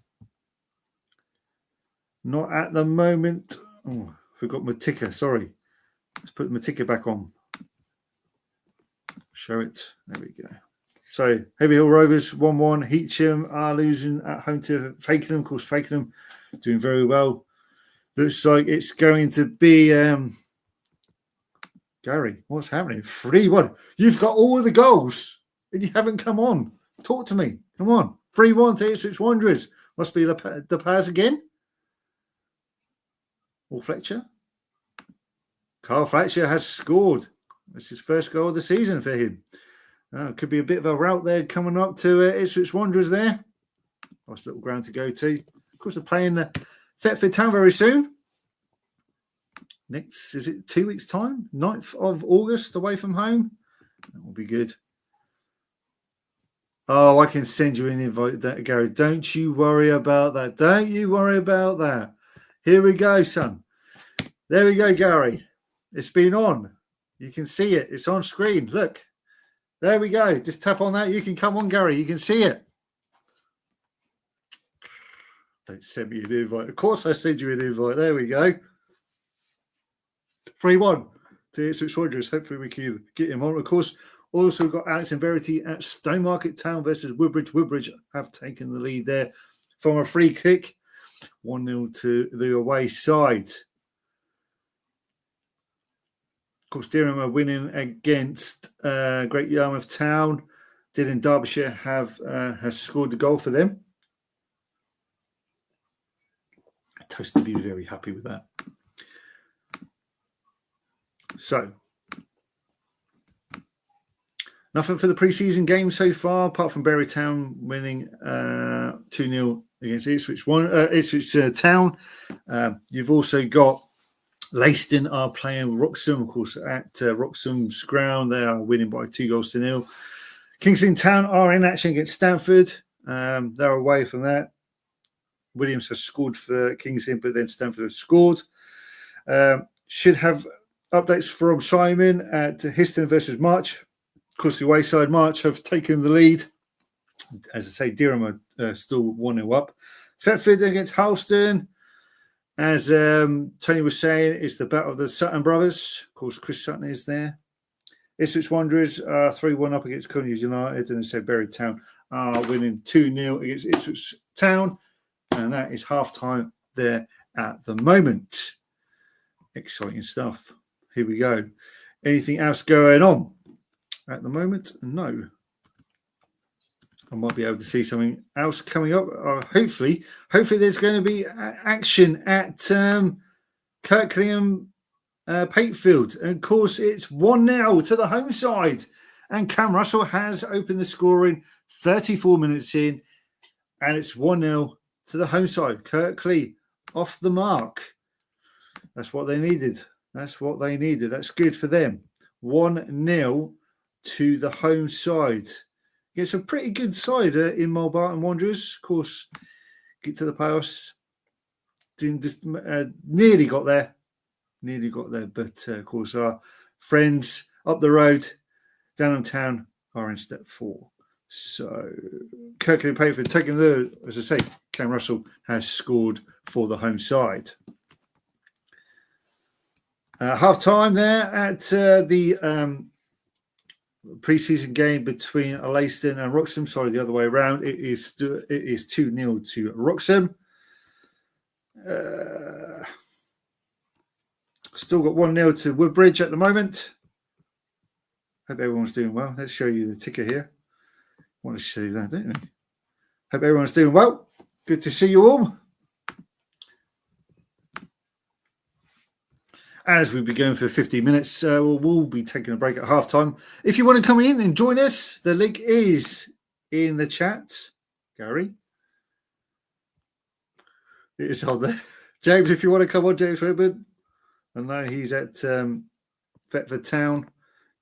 Not at the moment. Oh, forgot my ticker. Sorry. Let's put my ticker back on. Show it. There we go. So, Heavy Hill Rovers 1-1. Heacham are losing at home to Fakenham. Of course, Fakenham doing very well. Looks like it's going to be Gary. What's happening? 3-1. You've got all the goals and you haven't come on. Talk to me. Come on. 3-1 to Ipswich Wanderers. Must be the Paz again. Or Fletcher. Carl Fletcher has scored. It's his first goal of the season for him. Could be a bit of a route there coming up to Ipswich Wanderers there. Nice little ground to go to. Of course, they're playing Thetford Town very soon. Next, is it 2 weeks' time? 9th of August, away from home. That will be good. Oh, I can send you an invite, Gary. Don't you worry about that. Don't you worry about that. Here we go, son. There we go, Gary. It's been on. You can see it. It's on screen. Look. There we go. Just tap on that. You can come on, Gary. You can see it. Don't send me an invite. Of course I send you an invite. There we go. 3-1 to Ipswich Wanderers. Hopefully we can get him on. Of course, also got Alex and Verity at Stowmarket Town versus Woodbridge. Woodbridge have taken the lead there from a free kick. 1-0 to the away side. Of course, Dereham are winning against Great Yarmouth Town. Dylan Derbyshire has scored the goal for them. Toast to be very happy with that. So, nothing for the pre-season game so far, apart from Bury Town winning 2-0 against Ipswich Town. You've also got Leiston are playing Wroxham, of course, at Wroxham's ground. They are winning by 2-0. Kingston Town are in action against Stamford. They're away from that. Williams has scored for Kingston, but then Stamford have scored. Should have updates from Simon at Histon versus March. Of course, the away side March have taken the lead. As I say, Dereham are still 1-0 up. Thetford against Halston. As Tony was saying, it's the battle of the Sutton brothers. Of course, Chris Sutton is there. Ipswich Wanderers are 3-1 up against Conyers United, and so Bury Town are winning 2-0 against Ipswich Town, and that is half-time there at the moment. Exciting stuff. Here we go. Anything else going on at the moment? No. I might be able to see something else coming up. Hopefully there's going to be action at Kirkleam Patefield. And of course, it's 1-0 to the home side. And Cam Russell has opened the scoring 34 minutes in. And it's 1-0 to the home side. Kirkley off the mark. That's what they needed. That's good for them. 1-0 to the home side. It's a pretty good side in Mulbarton Wanderers. Of course, get to the playoffs. Nearly got there. But, of course, our friends up the road, down in town, are in step 4. So, Kirkleam Patefield taking the, as I say, Cam Russell has scored for the home side. Half-time there at the pre-season game between Leiston and Wroxham. Sorry, the other way around. It is 2-0 to Wroxham. Still got 1-0 to Woodbridge at the moment. Hope everyone's doing well. Let's show you the ticker here. Want to see that, don't we? Hope everyone's doing well. Good to see you all. As we'll be going for 50 minutes, we'll be taking a break at halftime. If you want to come in and join us, the link is in the chat. Gary, it is on there. James, if you want to come on, James Redmond. I know he's at Thetford Town,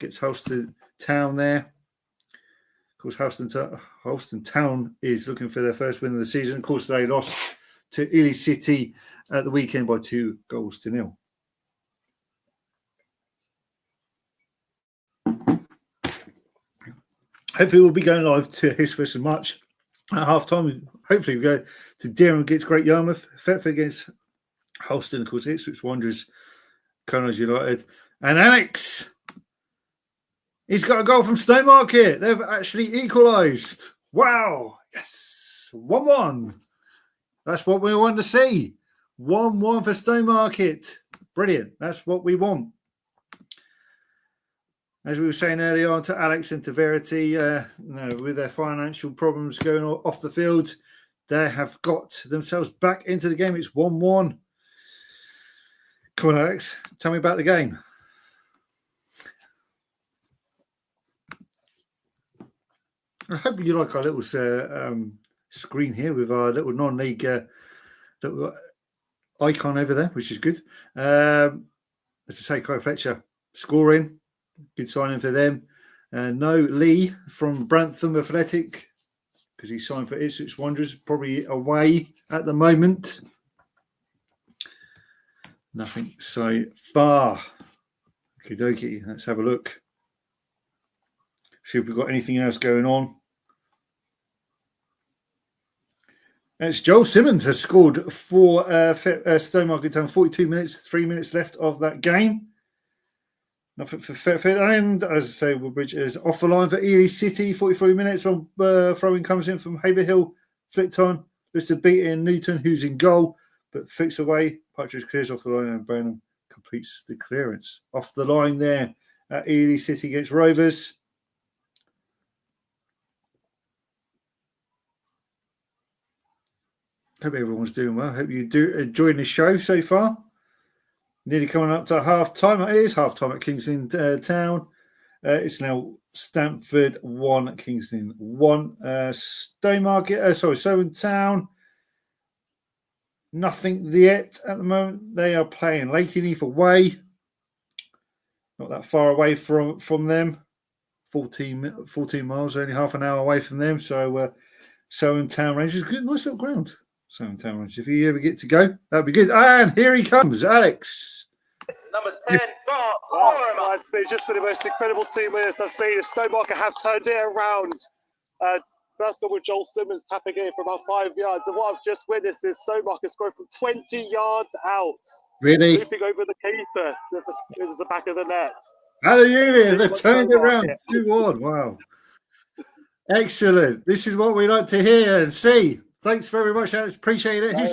gets Halston Town there. Of course, Halston Town is looking for their first win of the season. Of course, they lost to Ely City at the weekend by 2-0. Hopefully, we'll be going live to Hiss vs March at half time. Hopefully, we go to Dereham against Great Yarmouth, Thetford against Halston, of course, Ipswich Wanderers, Connors United, and Alex. He's got a goal from Stowmarket. They've actually equalised. Wow. Yes. 1-1. That's what we want to see. 1-1 for Stowmarket. Brilliant. That's what we want. As we were saying earlier on to Alex and to Verity, with their financial problems going off the field, they have got themselves back into the game. It's 1-1. Come on, Alex. Tell me about the game. I hope you like our little screen here with our little non-league little icon over there, which is good. As I say, Kyle Fletcher scoring, good signing for them. No Lee from Brantham Athletic, because he signed for Ipswich Wanderers, probably away at the moment. Nothing so far. Okie dokie, let's have a look. See if we've got anything else going on. It's Joel Simmons has scored for Stowmarket Town. 42 minutes, 3 minutes left of that game. Nothing for Thetford. And as I say, Woodbridge is off the line for Ely City. 43 minutes on throwing comes in from Haverhill. Flicked on. Listed beating Newton, who's in goal, but flicks away. Partridge clears off the line and Brenham completes the clearance. Off the line there at Ely City against Rovers. Hope everyone's doing well. Hope you do enjoying the show so far. Nearly coming up to half time. It is half time at Kingston Town. It's now Stamford 1, Kingston 1. Stowmarket, Town. Nothing yet at the moment. They are playing Lakenheath away. Not that far away from them. 14 miles, only half an hour away from them. So, Town Rangers, good, nice little ground. Town Rangers. If you ever get to go, that'd be good. And here he comes, Alex. Number 10, It's just for the most incredible 2 minutes I've seen. Stowmarket have turned it around. First goal with Joel Simmons tapping in from about 5 yards. And what I've just witnessed is Stowmarket scoring from 20 yards out. Really? Leaping over the keeper to the back of the net. Hallelujah. They've turned it around. 2-1. Wow. Excellent. This is what we like to hear and see. Thanks very much, Alex. Appreciate it. Who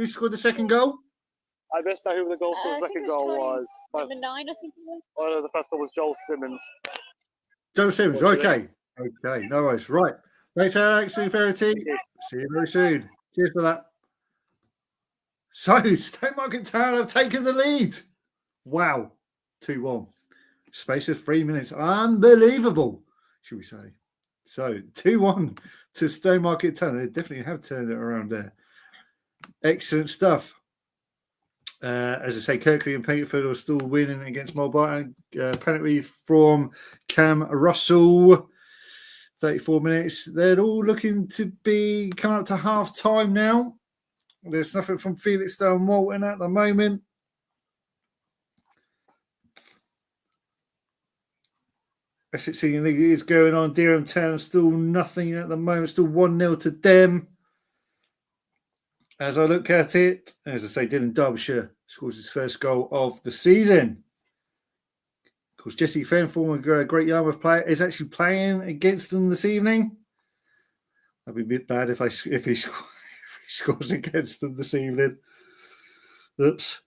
scored the second goal? I missed out who the goal for the second goal was. Number 9, I think it was. Oh, no, the first goal was Joel Simmons. Joel Simmons. Okay. Okay. No worries. Right. Thanks, Alex. Sincerity. See you very soon. Cheers for that. So, Stowmarket Town have taken the lead. Wow. 2-1. Space of 3 minutes. Unbelievable, should we say. So, 2-1 to Stowmarket Town. They definitely have turned it around there. Excellent stuff. As I say, Kirkley and Peterford are still winning against Mulbarton. Penalty from Cam Russell. 34 minutes. They're all looking to be coming up to half time now. There's nothing from Felixstowe and Walton at the moment. Essex Senior League is going on. Dereham Town still nothing at the moment. Still 1-0 to them. As I look at it, as I say, Dylan Derbyshire scores his first goal of the season. Of course, Jesse Fenn, former Great Yarmouth player, is actually playing against them this evening. That'd be a bit bad if he scores against them this evening. Oops.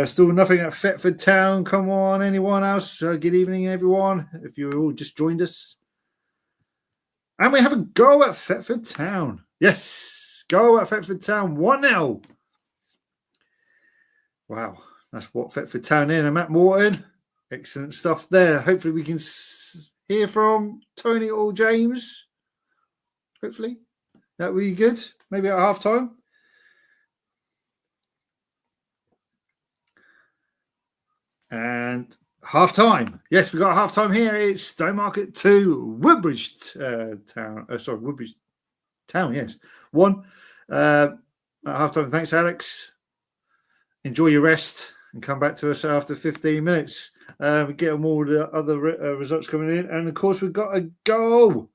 Still nothing at Thetford Town. Come on, anyone else? Good evening, everyone. If you all just joined us. And we have a goal at Thetford Town. Yes, goal at Thetford Town. 1-0. Wow, that's what Thetford Town in. And Matt Morton. Excellent stuff there. Hopefully we can hear from Tony or James. Hopefully. That would be good. Maybe at half time. And half time. Yes, we got half time here. It's Stowmarket 2, Woodbridge Town. Woodbridge Town, yes. 1 at half time. Thanks, Alex. Enjoy your rest and come back to us after 15 minutes. We get them all the other results coming in. And of course, we've got a goal.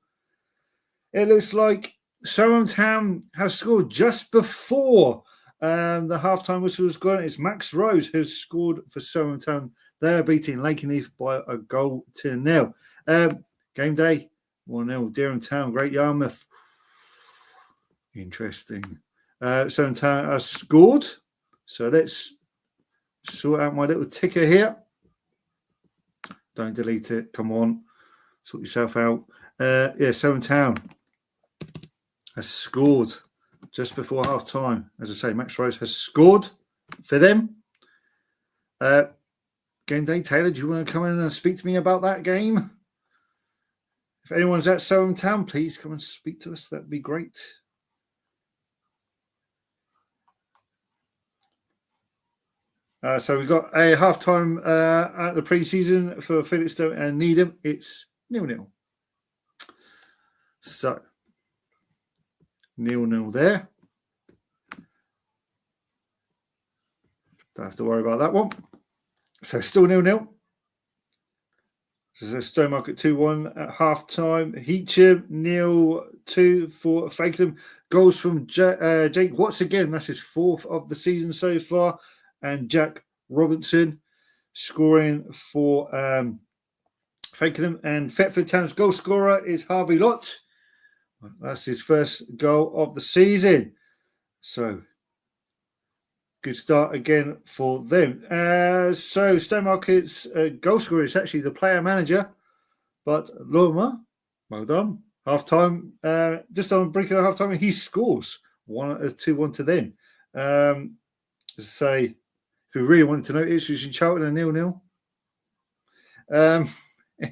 It looks like Town has scored just before the halftime whistle was gone. It's Max Rose who's scored for Town. They're beating Lakenheath by a goal to 0. Game day 1-0. Dereham Town, Great Yarmouth. Interesting. Town has scored. So let's sort out my little ticker here. Don't delete it. Come on. Sort yourself out. Town has scored just before half time. As I say, Max Rose has scored for them. Game day, Taylor, do you want to come in and speak to me about that game? If anyone's at Selham Town, please come and speak to us. That'd be great. So we've got a half-time at the pre-season for Felixstowe and Needham. It's 0-0. So 0-0 there. Don't have to worry about that one. So still 0-0. So Stowmarket 2-1 at half-time. Heacham 0-2 for Fakenham. Goals from Jake Watts again. That's his 4th of the season so far. And Jack Robinson scoring for Fakenham. And Thetford Town's goal scorer is Harvey Lott. That's his first goal of the season. So, good start again for them. So, Stowmarket's goal scorer is actually the player manager. But Loma, well done. Half-time, just on the brink of half-time, he scores 2-1 to them. Say, if we really wanted to know, Ipswich and Charlton are 0-0.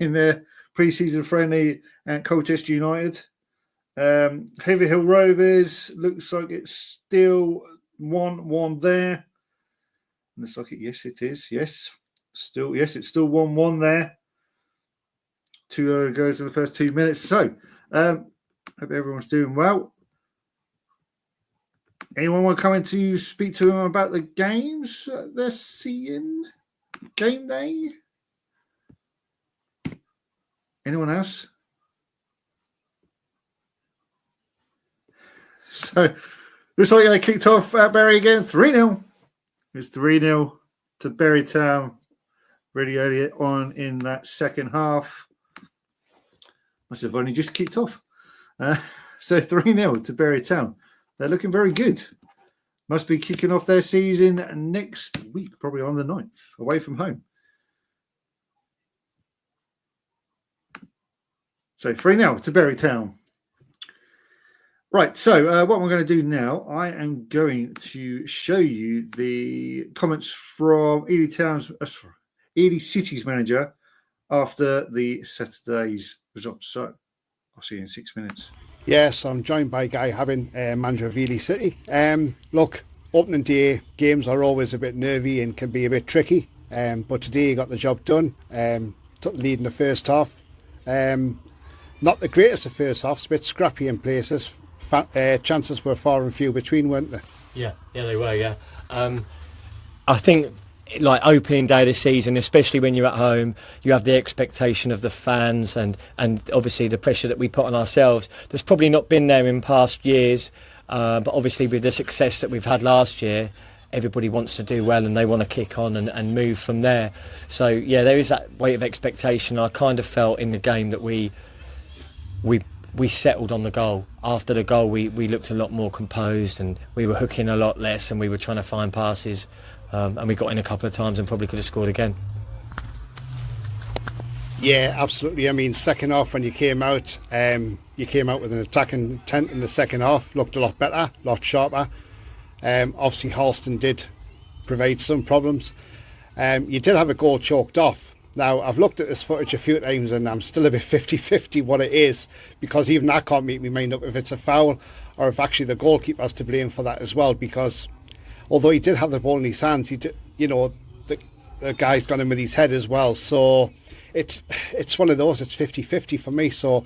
In their pre-season friendly at Colchester United. Haverhill Rovers, looks like it's still 1-1 there. Looks like it, yes, it is. Yes, it's still 1-1 there. 2 goals in the first 2 minutes. So, hope everyone's doing well. Anyone want to come in to speak to them about the games they're seeing? Game day? Anyone else? So, looks like they kicked off at Bury again. 3-0. It's 3-0 to Bury Town. Really early on in that second half. Must have only just kicked off. So 3-0 to Bury Town. They're looking very good. Must be kicking off their season next week, probably on the 9th, away from home. So 3-0 to Bury Town. Right, so what we're going to do now, I am going to show you the comments from Ely City's manager after the Saturday's results. So I'll see you in 6 minutes. Yes, I'm joined by Guy Habbin, manager of Ely City. Look, opening day games are always a bit nervy and can be a bit tricky, but today you got the job done. Took the lead in the first half. Not the greatest of first halves, a bit scrappy in places. Chances were far and few between, weren't they? Yeah, they were, yeah. I think, like opening day of the season, especially when you're at home, you have the expectation of the fans and obviously the pressure that we put on ourselves. There's probably not been there in past years, but obviously with the success that we've had last year, everybody wants to do well and they want to kick on and move from there. So yeah, there is that weight of expectation. I kind of felt in the game that we settled on the goal. After the goal, we looked a lot more composed and we were hooking a lot less and we were trying to find passes. And we got in a couple of times and probably could have scored again. Yeah, absolutely. I mean, second half when you came out with an attacking intent in the second half, looked a lot better, a lot sharper. Obviously, Halston did provide some problems. You did have a goal choked off. Now, I've looked at this footage a few times and I'm still a bit 50-50 what it is, because even I can't make my mind up if it's a foul or if actually the goalkeeper's to blame for that as well, because although he did have the ball in his hands, he did, the guy's gone in with his head as well. So it's one of those, it's 50-50 for me. So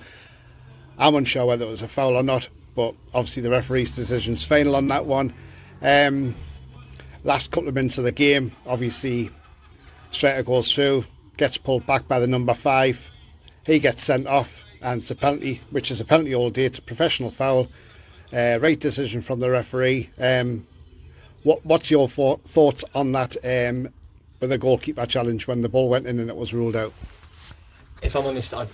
I'm unsure whether it was a foul or not, but obviously the referee's decision's final on that one. Last couple of minutes of the game, obviously Strater goes through, gets pulled back by the number 5. He gets sent off, and it's a penalty, which is a penalty all day. It's a professional foul. Right decision from the referee. What's your thoughts on that with the goalkeeper challenge when the ball went in and it was ruled out? If I'm honest, I'd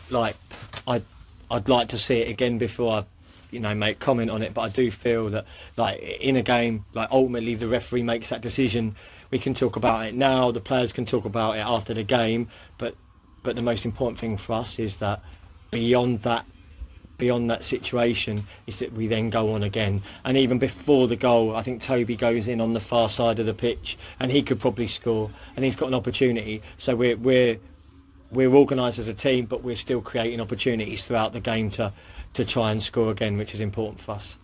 like to see it again before I make comment on it, but I do feel that like in a game, like ultimately the referee makes that decision. We can talk about it now, the players can talk about it after the game, but the most important thing for us is that beyond that situation is that we then go on again. And even before the goal, I think Toby goes in on the far side of the pitch and he could probably score and he's got an opportunity. So we're we're organised as a team, but we're still creating opportunities throughout the game to try and score again, which is important for us.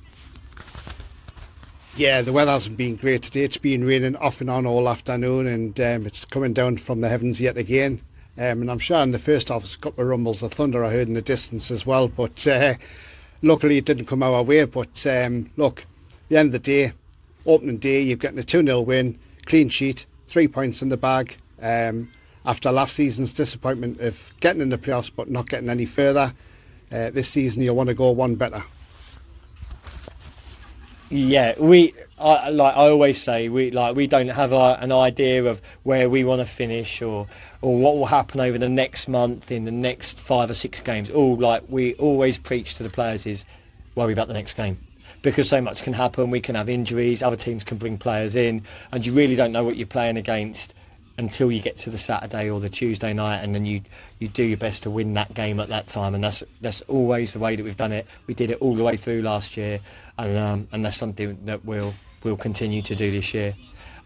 Yeah, the weather hasn't been great today. It's been raining off and on all afternoon, and it's coming down from the heavens yet again. And I'm sure in the first half there's a couple of rumbles of thunder I heard in the distance as well, but luckily it didn't come our way. But look, at the end of the day, opening day, you've gotten a 2-0 win, clean sheet, 3 points in the bag. After last season's disappointment of getting in the playoffs but not getting any further, this season you want to go one better. Yeah, I always say, we don't have an idea of where we want to finish or what will happen over the next month in the next 5 or 6 games. We always preach to the players is worry about the next game, because so much can happen. We can have injuries, other teams can bring players in, and you really don't know what you're playing against until you get to the Saturday or the Tuesday night, and then you do your best to win that game at that time. And that's always the way that we've done it. We did it all the way through last year, and that's something that we'll continue to do this year.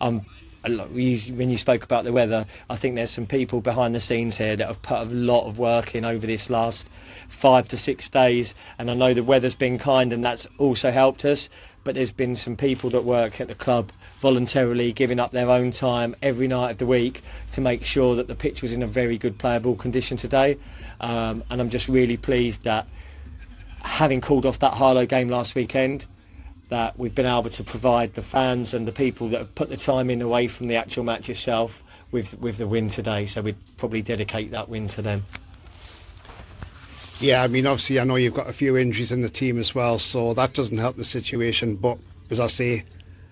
When you spoke about the weather, I think there's some people behind the scenes here that have put a lot of work in over this last 5 to 6 days, and I know the weather's been kind and that's also helped us, but there's been some people that work at the club voluntarily giving up their own time every night of the week to make sure that the pitch was in a very good playable condition today, and I'm just really pleased that, having called off that Harlow game last weekend, that we've been able to provide the fans and the people that have put the time in away from the actual match itself with the win today. So we'd probably dedicate that win to them. Yeah, I mean, obviously I know you've got a few injuries in the team as well, so that doesn't help the situation. But as I say,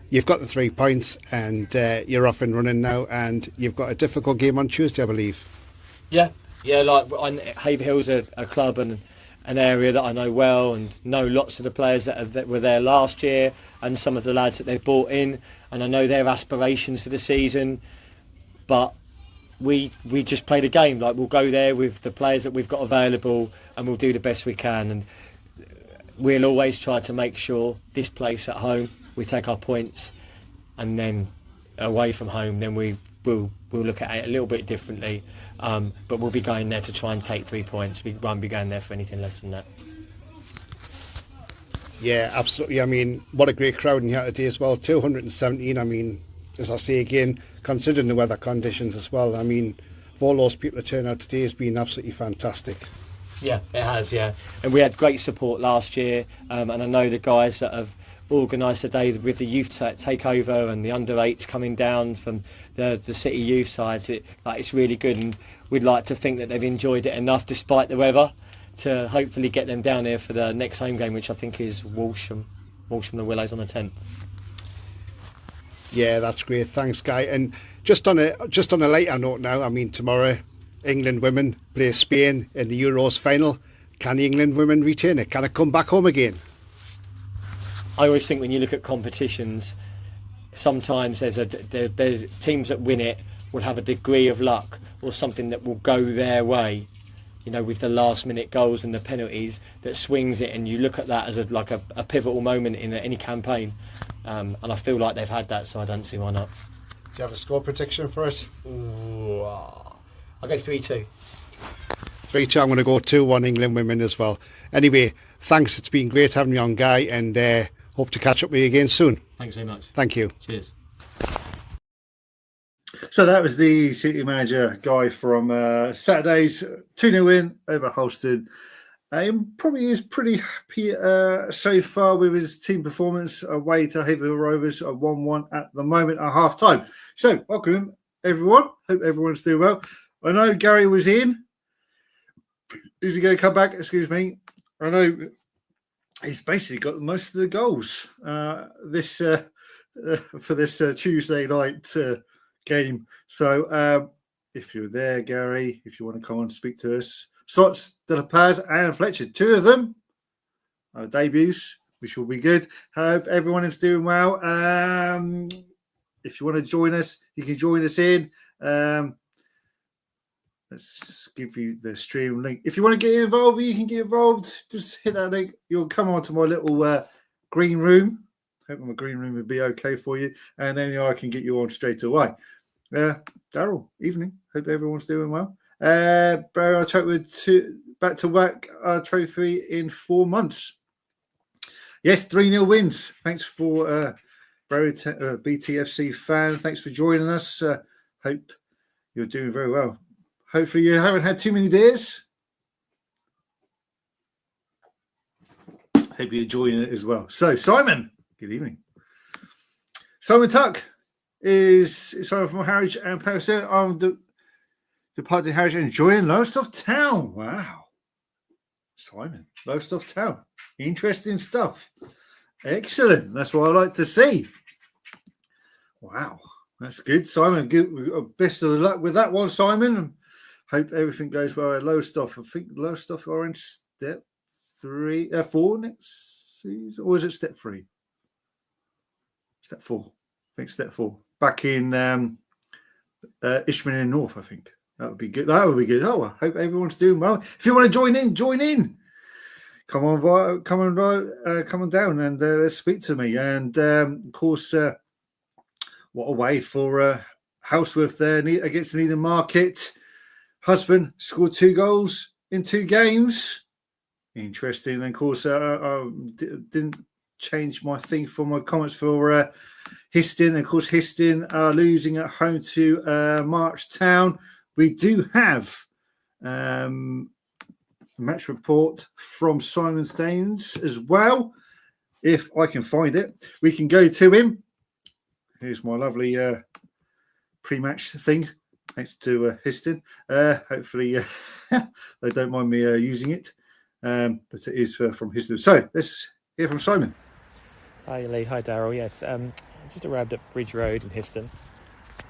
you've got the 3 points and you're off and running now, and you've got a difficult game on Tuesday, I believe. Yeah, Haverhill's a club and an area that I know well, and know lots of the players that were there last year and some of the lads that they've brought in, and I know their aspirations for the season. But we just play the game. We'll go there with the players that we've got available and we'll do the best we can, and we'll always try to make sure this place at home we take our points, and then away from home then we'll look at it a little bit differently, but we'll be going there to try and take 3 points. We won't be going there for anything less than that. Yeah, absolutely. I mean, what a great crowd in here today as well. 217. I mean, as I say again, considering the weather conditions as well, I mean, for all those people that turn out today has been absolutely fantastic. Yeah, it has, yeah. And we had great support last year, and I know the guys that have organised the day with the youth takeover and the under-8s coming down from the City youth sides. It's really good, and we'd like to think that they've enjoyed it enough despite the weather to hopefully get them down here for the next home game, which I think is Walsham the Willows on the 10th. Yeah, that's great. Thanks, Guy. And just on a lighter note now, I mean, tomorrow England women play Spain in the Euros final. Can the England women retain it? Can it come back home again? I always think when you look at competitions, sometimes there's teams that win it will have a degree of luck or something that will go their way, with the last minute goals and the penalties that swings it, and you look at that as a pivotal moment in any campaign, and I feel like they've had that, so I don't see why not. Do you have a score prediction for it? Ooh, I'll go 3-2. 3-2. I'm going to go 2-1 England women as well. Anyway, thanks. It's been great having you on, Guy, and hope to catch up with you again soon. Thanks very much. Thank you. Cheers. So that was the City manager, Guy, from Saturday's 2-0 win over Holston. He probably is pretty happy so far with his team performance away to Haverhill Rovers, a 1-1 at the moment at half-time. So welcome, everyone. Hope everyone's doing well. I know Gary was in. Is he going to come back? Excuse me. I know he's basically got most of the goals for this Tuesday night game. So if you're there, Gary, if you want to come on and speak to us, Sots, De La Paz and Fletcher, 2 of them debuts, which will be good. Hope everyone is doing well. If you want to join us, you can join us in. Let's give you the stream link. If you want to get involved, you can get involved. Just hit that link. You'll come on to my little green room. Hope my green room would be okay for you. And then I can get you on straight away. Daryl, evening. Hope everyone's doing well. Barry, I took with back to work trophy in 4 months. Yes, 3-0 wins. Thanks for Barry, BTFC fan. Thanks for joining us. Hope you're doing very well. Hopefully you haven't had too many beers. Hope you're enjoying it as well. So, Simon, good evening. Simon Tuck is Simon from Harwich and Pakistan. I'm departing Harwich and enjoying Lowestoft Town. Wow. Simon, Lowestoft Town. Interesting stuff. Excellent. That's what I like to see. Wow. That's good. Simon, good. Best of luck with that one, Simon. Hope everything goes well at Lowestoft. I think Lowestoft are in step 4 next season, or is it step 3? Step 4. I think step 4. Back in Ishmael North, I think. That would be good. That would be good. Oh, I hope everyone's doing well. If you want to join in, join in. Come on down and speak to me. And of course, what a way for Houseworth there against Needham Market. Husband scored 2 goals in 2 games. Interesting. And of course, I didn't change my thing for my comments for Histon. Of course, Histon are losing at home to March Town. We do have a match report from Simon Staines as well. If I can find it, we can go to him. Here's my lovely pre-match thing. Thanks to Histon. Hopefully they don't mind me using it. But it is from Histon. So let's hear from Simon. Hi Lee, hi Daryl. Yes, just arrived at Bridge Road in Histon.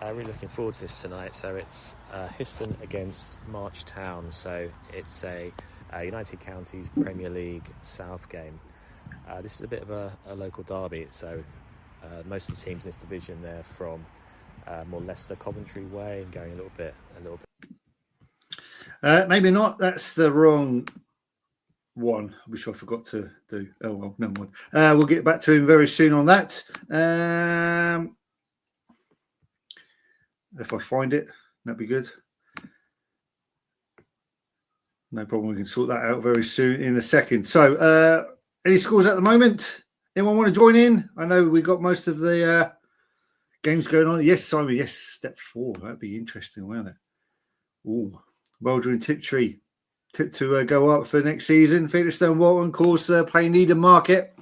Really looking forward to this tonight. So it's Histon against March Town. So it's a United Counties Premier League South game. This is a bit of a local derby. So most of the teams in this division, they're from more Leicester, Coventry way, and going a little bit. Maybe not. That's the wrong one, which I forgot to do. Oh well, never mind. We'll get back to him very soon on that. If I find it, that'd be good. No problem. We can sort that out very soon in a second. So, any scores at the moment? Anyone want to join in? I know we got most of the games going on. Yes, Simon. Yes, step 4. That'd be interesting, wouldn't it? Oh, Weldon and Tiptree tip to go up for next season. Felixstowe Walton, of course, playing Needham Market.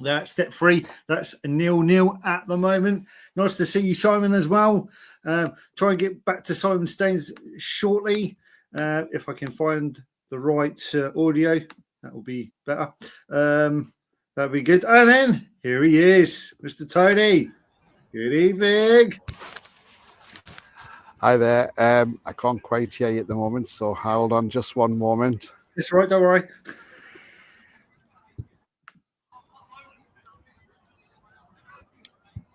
That's step 3. That's 0-0 at the moment. Nice to see you, Simon, as well. Try and get back to Simon Staines shortly. If I can find the right audio, that will be better. That'll be good. And then here he is, Mr. Tony. Good evening. Hi there. I can't quite hear you at the moment, so hold on just one moment. It's right, don't worry.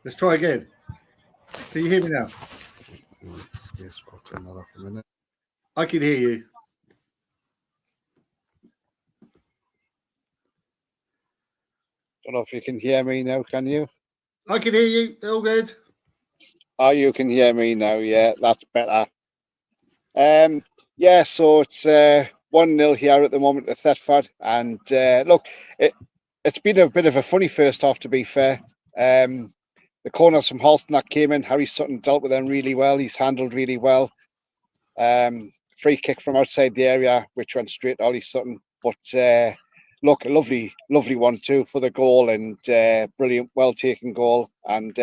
Let's try again. Can you hear me now? Yes, we'll turn that off a minute. I can hear you. Don't know if you can hear me now, can you? I can hear you. All good. Oh, you can hear me now. Yeah, that's better. Yeah, so it's 1-0 here at the moment to Thetford. And look, it's been a bit of a funny first half, to be fair. The corners from Halston that came in, Harry Sutton dealt with them really well. He's handled really well. Free kick from outside the area, which went straight to Ollie Sutton. But look, a lovely one too for the goal, and brilliant, well taken goal, and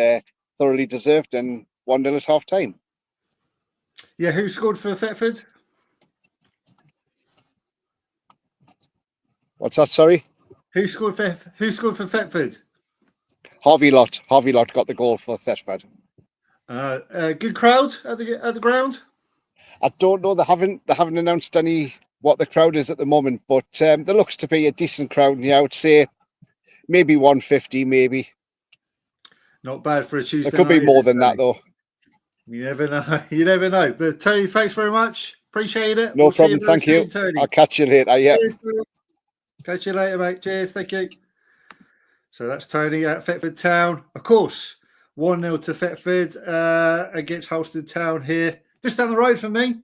thoroughly deserved, and 1-0 at half time. Yeah, who scored for Thetford? What's that? Sorry. Who scored for Thetford? Harvey Lott got the goal for Thetford. Good crowd at the ground. I don't know. They haven't announced what the crowd is at the moment, but there looks to be a decent crowd. Yeah, I would say maybe 150, maybe. Not bad for a Tuesday. It could be more than that, though. You never know. You never know. But Tony, thanks very much. Appreciate it. No problem. Thank you. Tony. I'll catch you later. Yeah. Cheers, catch you later, mate. Cheers. Thank you. So that's Tony at Thetford Town. Of course, 1-0 to Thetford against Halstead Town here. Just down the road from me.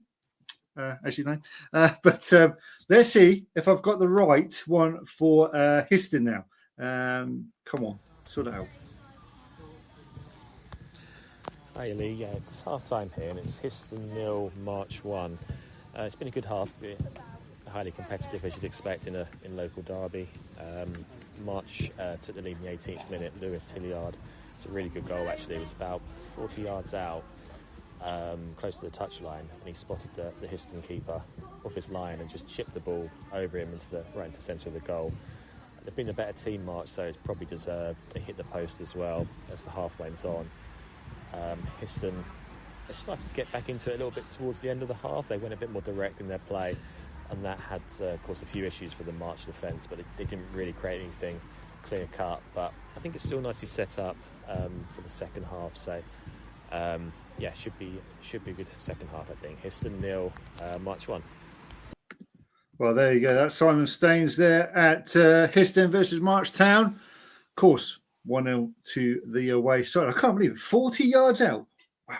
as you know. But let's see if I've got the right one for Histon now. Come on, sort it out. Hi Lee, yeah, it's half time here and it's Histon 0, March 1. It's been a good half, highly competitive as you'd expect in local derby. March took the lead in the 18th minute. Lewis Hilliard, it's a really good goal actually. It was about 40 yards out, close to the touchline, and he spotted the Histon keeper off his line and just chipped the ball over him right into the centre of the goal. They've been a better team, March, so it's probably deserved. They hit the post as well as the half went on. Histon, they started to get back into it a little bit towards the end of the half. They went a bit more direct in their play, and that had caused a few issues for the March defence, but they didn't really create anything clear cut. But I think it's still nicely set up for the second half. So yeah, should be a good second half. I think Histon 0, March 1. Well, there you go. That's Simon Staines there at Histon versus March Town. Of course, 1-0 to the away side. I can't believe it. 40 yards out. Wow.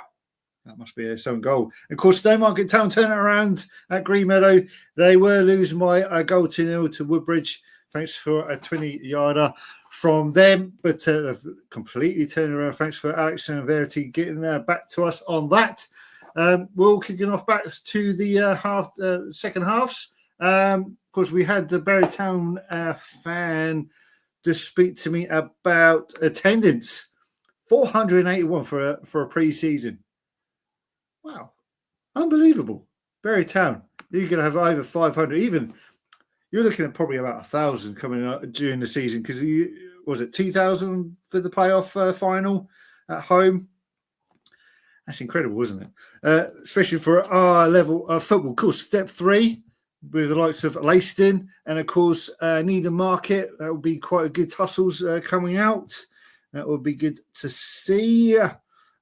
That must be some goal. And of course, Stowmarket Town turning it around at Greenmeadow. They were losing by a goal 2-0 to Woodbridge. Thanks for a 20-yarder from them. But they've completely turned around. Thanks for Alex and Verity getting back to us on that. We're all kicking off back to the second halves. Of course, we had the Bury Town fan just speak to me about attendance. 481 for a pre-season. Wow. Unbelievable. Bury Town. You're going to have over 500. Even you're looking at probably about 1,000 coming up during the season because was it 2,000 for the playoff final at home? That's incredible, isn't it? Especially for our level of football. Of course, step 3 with the likes of Leiston and, of course, Needham Market. That will be quite a good tussles coming out. That will be good to see.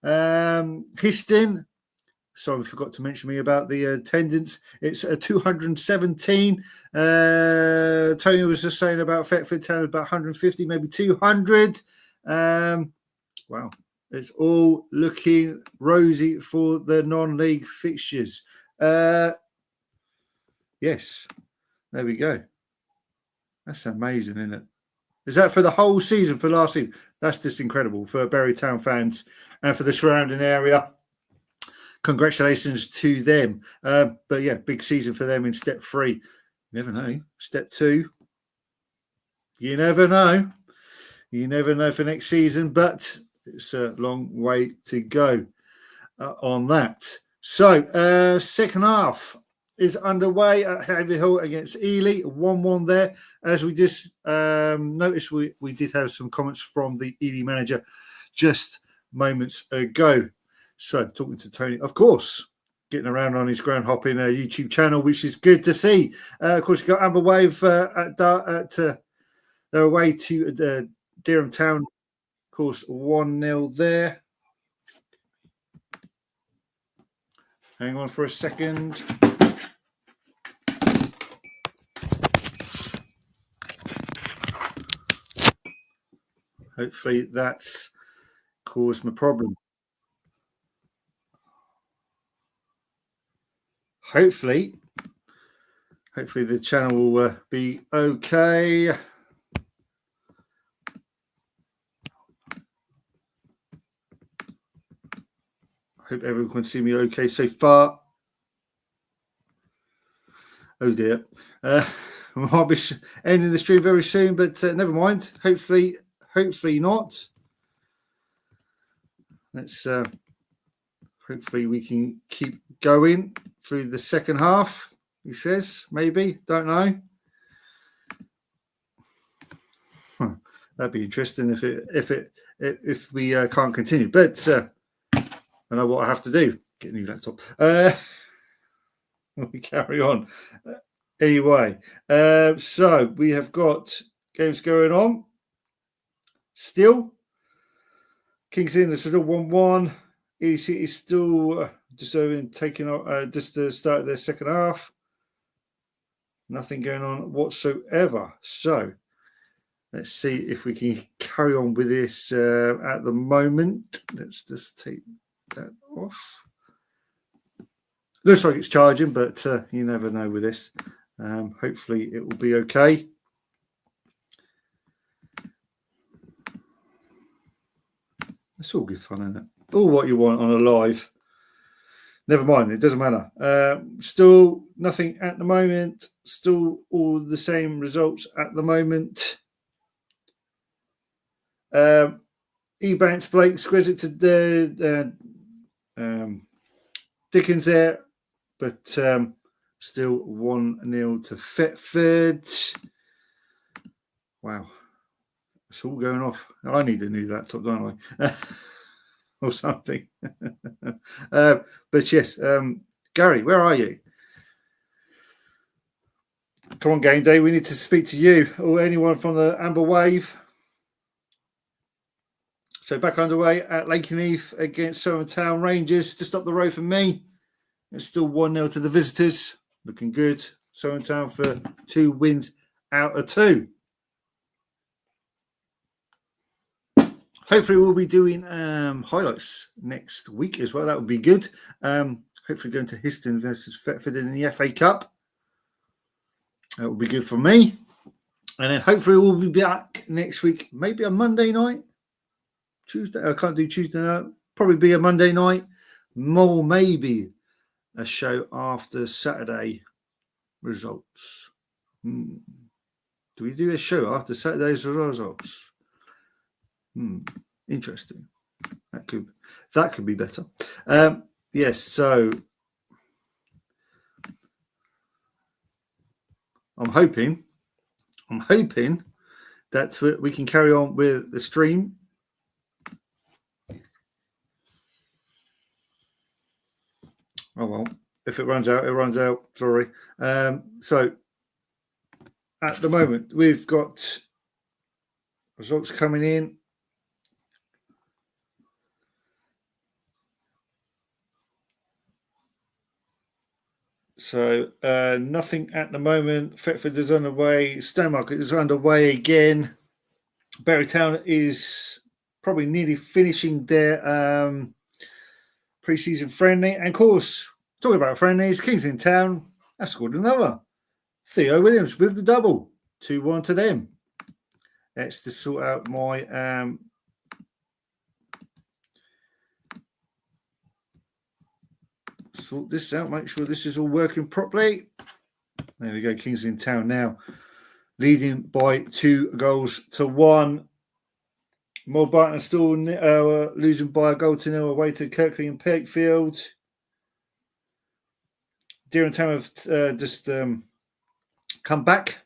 Histon. Sorry, we forgot to mention me about the attendance. It's 217. Tony was just saying about Thetford Town, about 150, maybe 200. Wow. It's all looking rosy for the non-league fixtures. Yes, there we go. That's amazing, isn't it? Is that for the whole season, for last season? That's just incredible for Bury Town fans and for the surrounding area. Congratulations to them. But yeah, big season for them in step 3. Never know. Step 2. You never know. You never know for next season, but it's a long way to go on that. So, second half is underway at Haverhill against Ely. 1-1 there. As we just noticed, we did have some comments from the Ely manager just moments ago. So, talking to Tony, of course, getting around on his ground hopping YouTube channel, which is good to see. Of course, you've got Amber Wave they're away to Dereham Town. Of course, 1-0 there. Hang on for a second. Hopefully that's caused my problem. Hopefully the channel will be okay. Hope everyone can see me okay so far. Oh dear. I'll be ending the stream very soon, but never mind. Hopefully not. Let's hopefully we can keep going through the second half. He says, maybe, don't know. That'd be interesting if we can't continue. But I know what I have to do. Get a new laptop. We carry on. Anyway, so we have got games going on. Still, Kings Lynn is still 1-1. Ely City is still just taking on just to start their second half. Nothing going on whatsoever. So let's see if we can carry on with this at the moment. Let's just take that off. Looks like it's charging, but you never know with this. Hopefully it will be okay. It's all good fun, isn't it? All what you want on a live. Never mind, it doesn't matter. Still nothing at the moment. Still all the same results at the moment. Ebanks, Blake squares it to Dickens there, but still 1-0 to Thetford. Wow. It's all going off. I need a new laptop, don't I? Or something. But yes, Gary, where are you? Come on, game day. We need to speak to you or anyone from the Amber Wave. So back underway at Lakenheath against Surrey Town Rangers, just up the road from me. It's still 1-0 to the visitors. Looking good. Surrey Town for 2 wins out of 2. Hopefully we'll be doing highlights next week as well. That would be good. Hopefully going to Histon versus Thetford in the FA Cup. That would be good for me. And then hopefully we'll be back next week, maybe a Monday night. Tuesday. I can't do Tuesday night. Probably be a Monday night. More maybe a show after Saturday results. Do we do a show after Saturday's results? Interesting. That could be better. Yes, so I'm hoping that we can carry on with the stream. Oh well, if it runs out, it runs out. Sorry. So at the moment we've got results coming in. So nothing at the moment. Thetford is underway. Stowmarket is underway again. Berrytown is probably nearly finishing their pre-season friendly. And of course, talking about friendlies, Kingston Town has scored another. Theo Williams with the double. 2-1 to them. Let's just sort out my sort this out, make sure this is all working properly. There we go, Kingston Town now leading by 2-1. Moore Barton still losing by a goal to 0 away to Kirkley and Pirkfield. Deer and Town have just come back.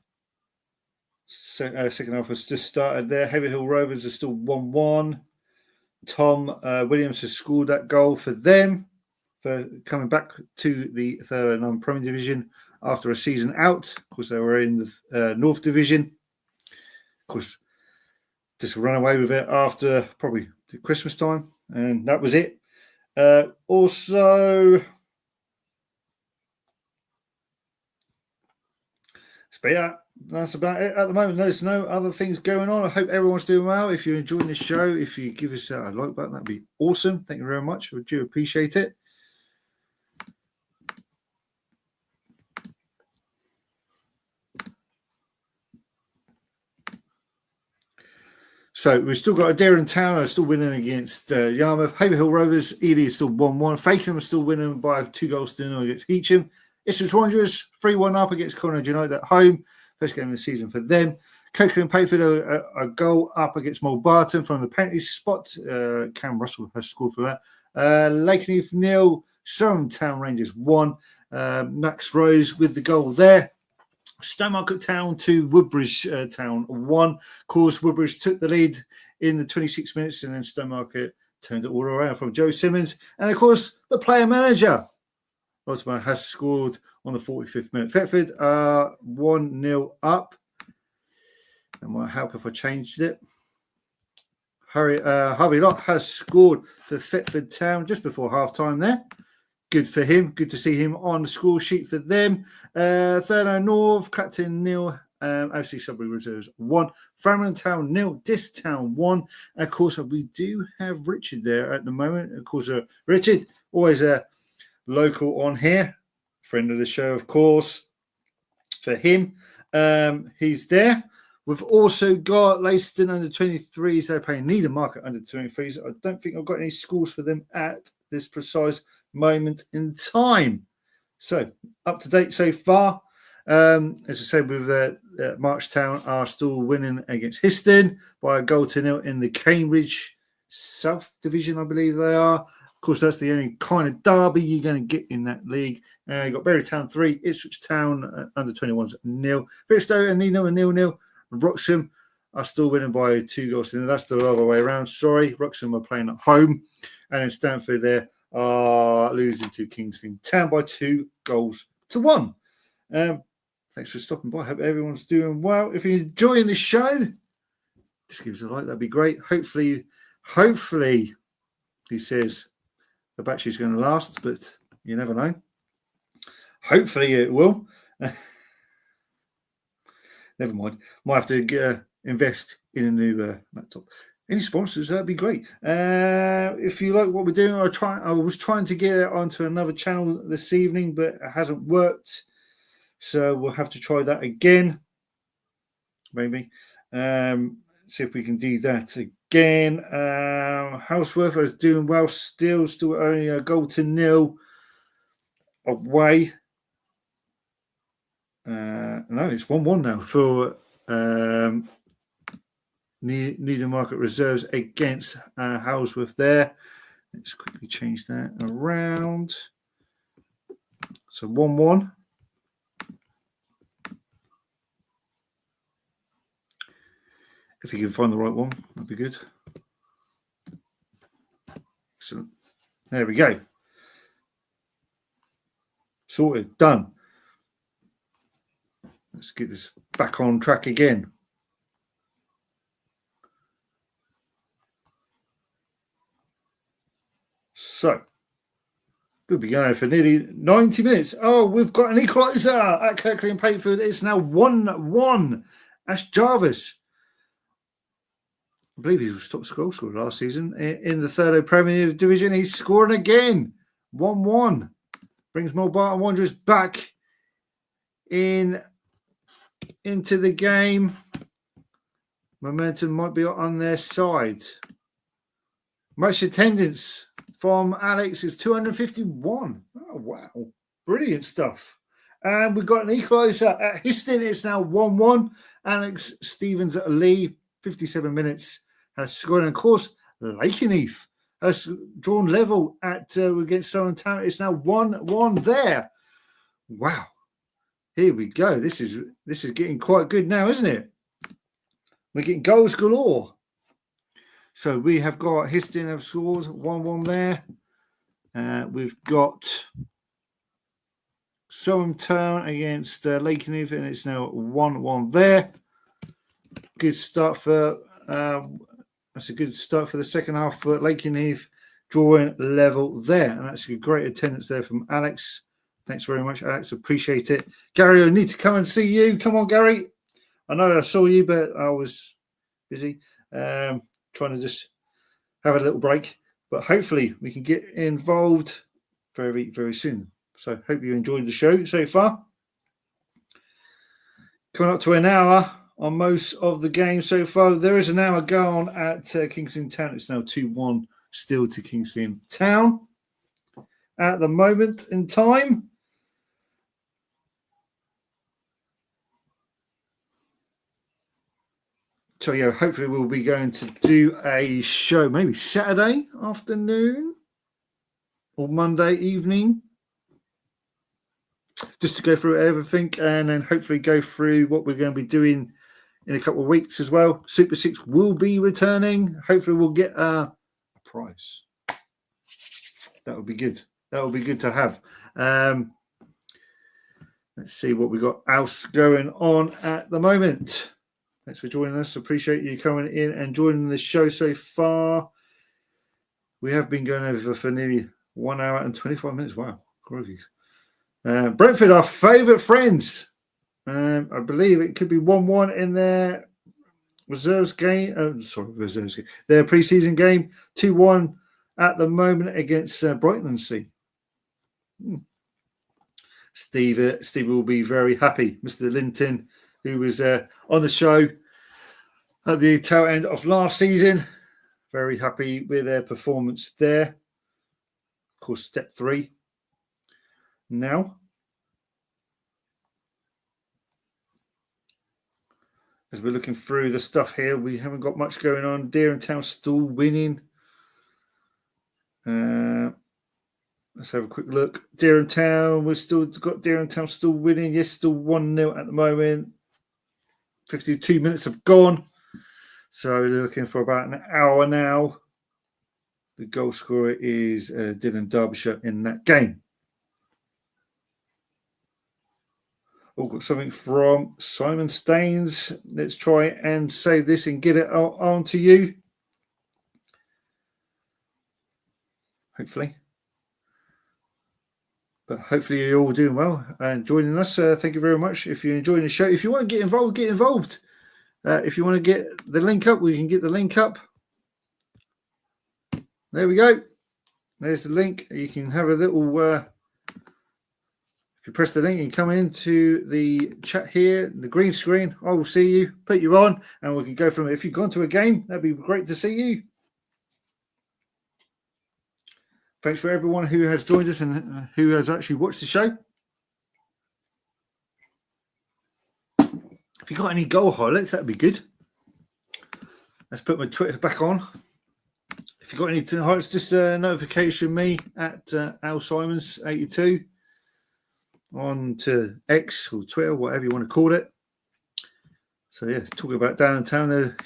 Second half has just started there. Heavy Hill Rovers are still 1-1. Tom Williams has scored that goal for them, for coming back to the third non-Premier Division after a season out. Of course, they were in the North Division. Of course, just run away with it after probably Christmas time, and that was it. Also, but yeah, that's about it at the moment. There's no other things going on. I hope everyone's doing well. If you're enjoying the show, if you give us a like button, that'd be awesome. Thank you very much. I do appreciate it. So we've still got Adair Town still winning against Yarmouth. Haverhill Rovers, Ely is still 1-1. Fakenham is still winning by 2-0 against Heacham. Ipswich Wanderers 3-1 up against Conrad United at home. First game of the season for them. Coker and Payford a goal up against Mold Barton from the penalty spot. Cam Russell has scored for that. Lakenheath 0, Surrey Town Rangers 1. Max Rose with the goal there. Stowmarket Town 2, Woodbridge Town 1. Of course, Woodbridge took the lead in the 26 minutes, and then Stowmarket turned it all around from Joe Simmons. And of course, the player manager, Latimer, has scored on the 45th minute. Thetford are 1-0 up. That might help if I changed it. Harvey Lott has scored for Thetford Town just before half-time there. Good for him. Good to see him on the score sheet for them. Thurlow North, Clapton 0, FC Sudbury Reserves 1. Farringdon Town 0, Dis Town 1. And of course, we do have Richard there at the moment. Of course, Richard, always local on here, friend of the show, of course. For him, he's there. We've also got Leiston under 23s. They're playing Needham Market under 23s. I don't think I've got any scores for them at this precise moment in time. So, up to date so far. As I said, with Marchtown are still winning against Histon by a 1-0 in the Cambridge South Division, I believe they are. Of course, that's the only kind of derby you're going to get in that league. You've got Berry Town 3, Ipswich Town under 21s 0. Brixton and Nino 0-0. Wroxham are still winning by 2 goals. That's the other way around. Sorry, Wroxham are playing at home. And then Stanford there are losing to Kingston Town by 2-1. Thanks for stopping by. I hope everyone's doing well. If you're enjoying the show, just give us a like. That'd be great. Hopefully, he says the battery's going to last, but you never know. Hopefully it will. Never mind. Might have to invest in a new laptop. Any sponsors, that'd be great. If you like what we're doing, I was trying to get it onto another channel this evening, but it hasn't worked. So we'll have to try that again. Maybe. See if we can do that again. Houseworth is doing well still only a 1-0 away. No, it's 1-1 now for Needham Market Reserves against Houseworth there. Let's quickly change that around. So 1-1. If you can find the right one, that'd be good. Excellent. There we go. Sorted. Done. Let's get this back on track again. So, we'll be going for nearly 90 minutes. Oh, we've got an equaliser at Kirkley and Payford. It's now 1-1. Ash Jarvis. I believe he was top goal scorer last season in the Third Premier Division. He's scoring again. 1-1. Brings Mulbarton Wanderers back into the game. Momentum might be on their side. Most attendance from Alex is 251. Oh, wow. Brilliant stuff. And we've got an equaliser at Histon. It's now 1-1. Alex Stevens at Lee, 57 minutes. Has scored, and of course, Lakenheath has drawn level at against Southern Town. It's now 1-1 there. Wow, here we go. This is getting quite good now, isn't it? We're getting goals galore. So we have got Histon have scores 1-1 there. We've got Southern Town against Lakenheath, and it's now 1-1 there. Good start for. That's a good start for the second half for Lakenheath, drawing level there. And that's a great attendance there from Alex. Thanks very much, Alex. Appreciate it. Gary, I need to come and see you. Come on, Gary. I know I saw you, but I was busy trying to just have a little break. But hopefully we can get involved very, very soon. So hope you enjoyed the show so far. Coming up to an hour on most of the games so far. There is an hour gone at Kingston Town. It's now 2-1 still to Kingston Town at the moment in time. So, yeah, hopefully we'll be going to do a show maybe Saturday afternoon or Monday evening, just to go through everything and then hopefully go through what we're going to be doing in a couple of weeks as well. Super 6 will be returning. Hopefully we'll get a prize. That would be good. That would be good to have. Let's see what we got else going on at the moment. Thanks for joining us. Appreciate you coming in and joining the show so far. We have been going over for nearly 1 hour and 25 minutes. Wow. Groovy. Brentford, our favourite friends. I believe it could be 1-1 in their reserves game. Reserves game. Their pre-season game. 2-1 at the moment against Brighton and Sea. Steve will be very happy. Mr. Linton, who was on the show at the tail end of last season, very happy with their performance there. Of course, step 3 now. As we're looking through the stuff here, we haven't got much going on. Deering Town still winning. Let's have a quick look. Deering Town, we've still got Deering Town still winning. Yes, still 1-0 at the moment. 52 minutes have gone. So they're looking for about an hour now. The goal scorer is Dylan Derbyshire in that game. We've got something from Simon Staines. Let's try and save this and get it on to you. Hopefully. But hopefully you're all doing well and joining us. Thank you very much. If you're enjoying the show, if you want to get involved, get involved. If you want to get the link up, we can get the link up. There we go. There's the link. You can have a little... if you press the link and come into the chat here, the green screen, I will see you, put you on, and we can go from it. If you've gone to a game, that'd be great to see you. Thanks for everyone who has joined us and who has actually watched the show. If you've got any goal highlights, that'd be good. Let's put my Twitter back on. If you've got any highlights, just notification me at Al Simons 82 on to X or Twitter, whatever you want to call it. So yeah, talking about Down in Town.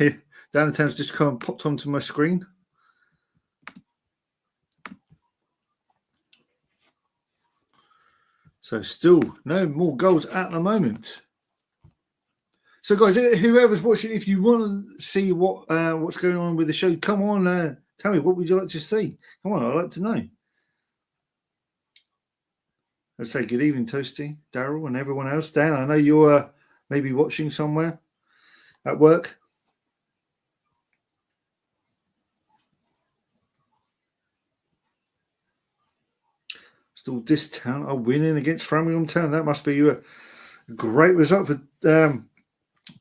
Down in Town's just kind of popped onto my screen. So still no more goals at the moment. So guys, whoever's watching, if you want to see what's going on with the show, come on, tell me, what would you like to see? Come on, I'd like to know. I'd say good evening, Toasty, Daryl, and everyone else. Dan, I know you're maybe watching somewhere at work. Still, this town are winning against Framingham Town. That must be a great result for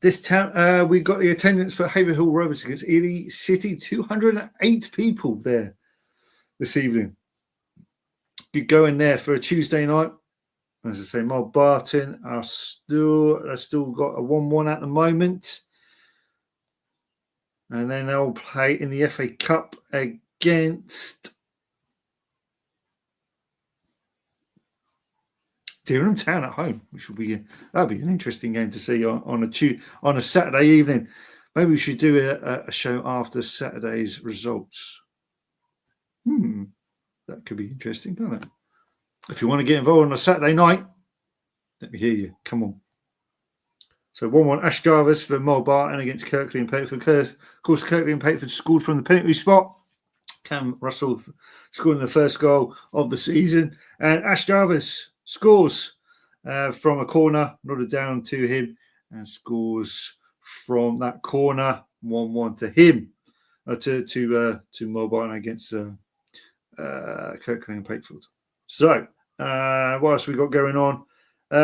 this town. We got the attendance for Haverhill Rovers against Ely City. 208 people there this evening. Good going there for a Tuesday night. As I say, Mob Barton are still got a 1-1 at the moment. And then they'll play in the FA Cup against Deering Town at home, which will be that'll be an interesting game to see on a Saturday evening. Maybe we should do a show after Saturday's results. That could be interesting, can't it? If you want to get involved on a Saturday night, let me hear you. Come on. So 1-1 Ash Jarvis for Mob Barton against Kirkley and Paterford. Of course, Kirkley and Paterford scored from the penalty spot. Cam Russell scoring the first goal of the season, and Ash Jarvis scores from a corner, nodded down to him, and scores from that corner. 1-1 to him, to Mob against Kirkland and Patefield. So, what else we got going on?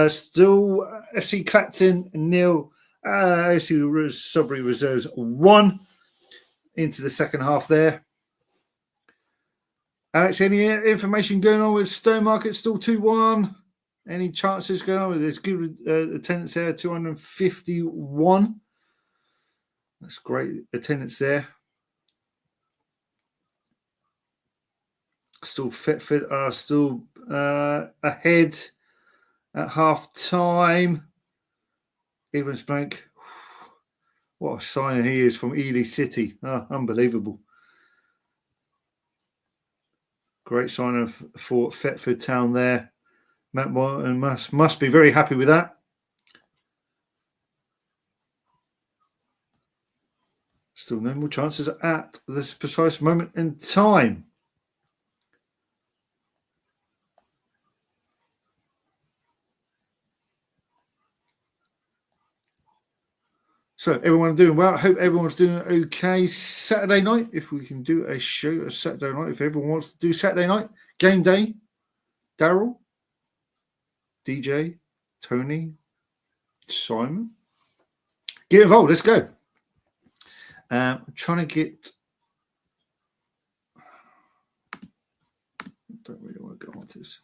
Still, FC Clacton 0, FC Sudbury Reserves 1 into the second half there. Alex, any information going on with Stowmarket? Still 2-1. Any chances going on? There's good attendance there, 251. That's great attendance there. Still Thetford are still ahead at half time. Evans Blank, what a signing he is from Ely City. Unbelievable. Great sign for Thetford Town there. Matt Martin must be very happy with that. Still no more chances at this precise moment in time. So everyone doing well. I hope everyone's doing okay. Saturday night, if we can do a show a Saturday night, if everyone wants to do Saturday night, game day. Daryl, DJ, Tony, Simon. Get involved. Let's go. I'm trying to get. Don't really want to go on to this.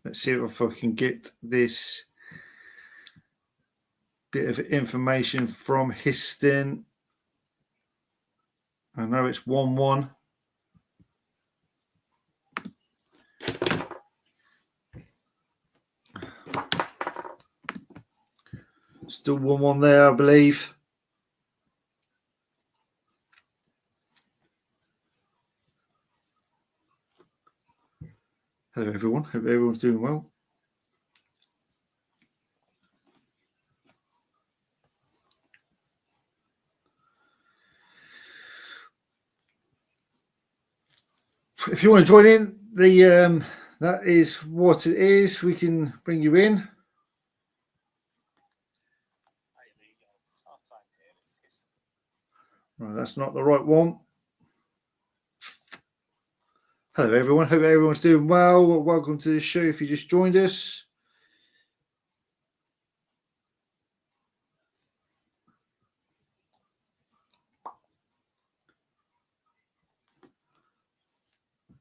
Let's see if I can get this bit of information from Histon. I know it's 1-1. Still 1-1 there, I believe. Hello, everyone. Hope everyone's doing well. If you want to join in, that is what it is. We can bring you in. Right, that's not the right one. Hello, everyone. Hope everyone's doing well. Welcome to the show if you just joined us.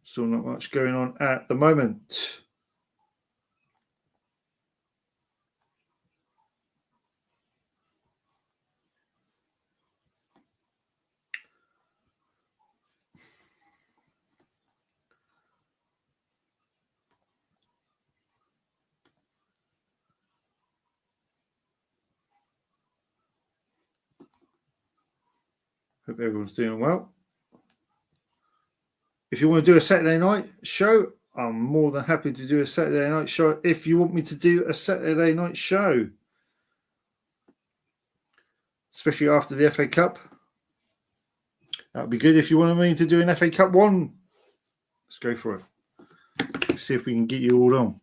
Still not much going on at the moment. Hope everyone's doing well. If you want to do a Saturday night show, I'm more than happy to do a Saturday night show. If you want me to do a Saturday night show, especially after the FA Cup, that would be good. If you wanted me to do an FA Cup one, let's go for it. Let's see if we can get you all on.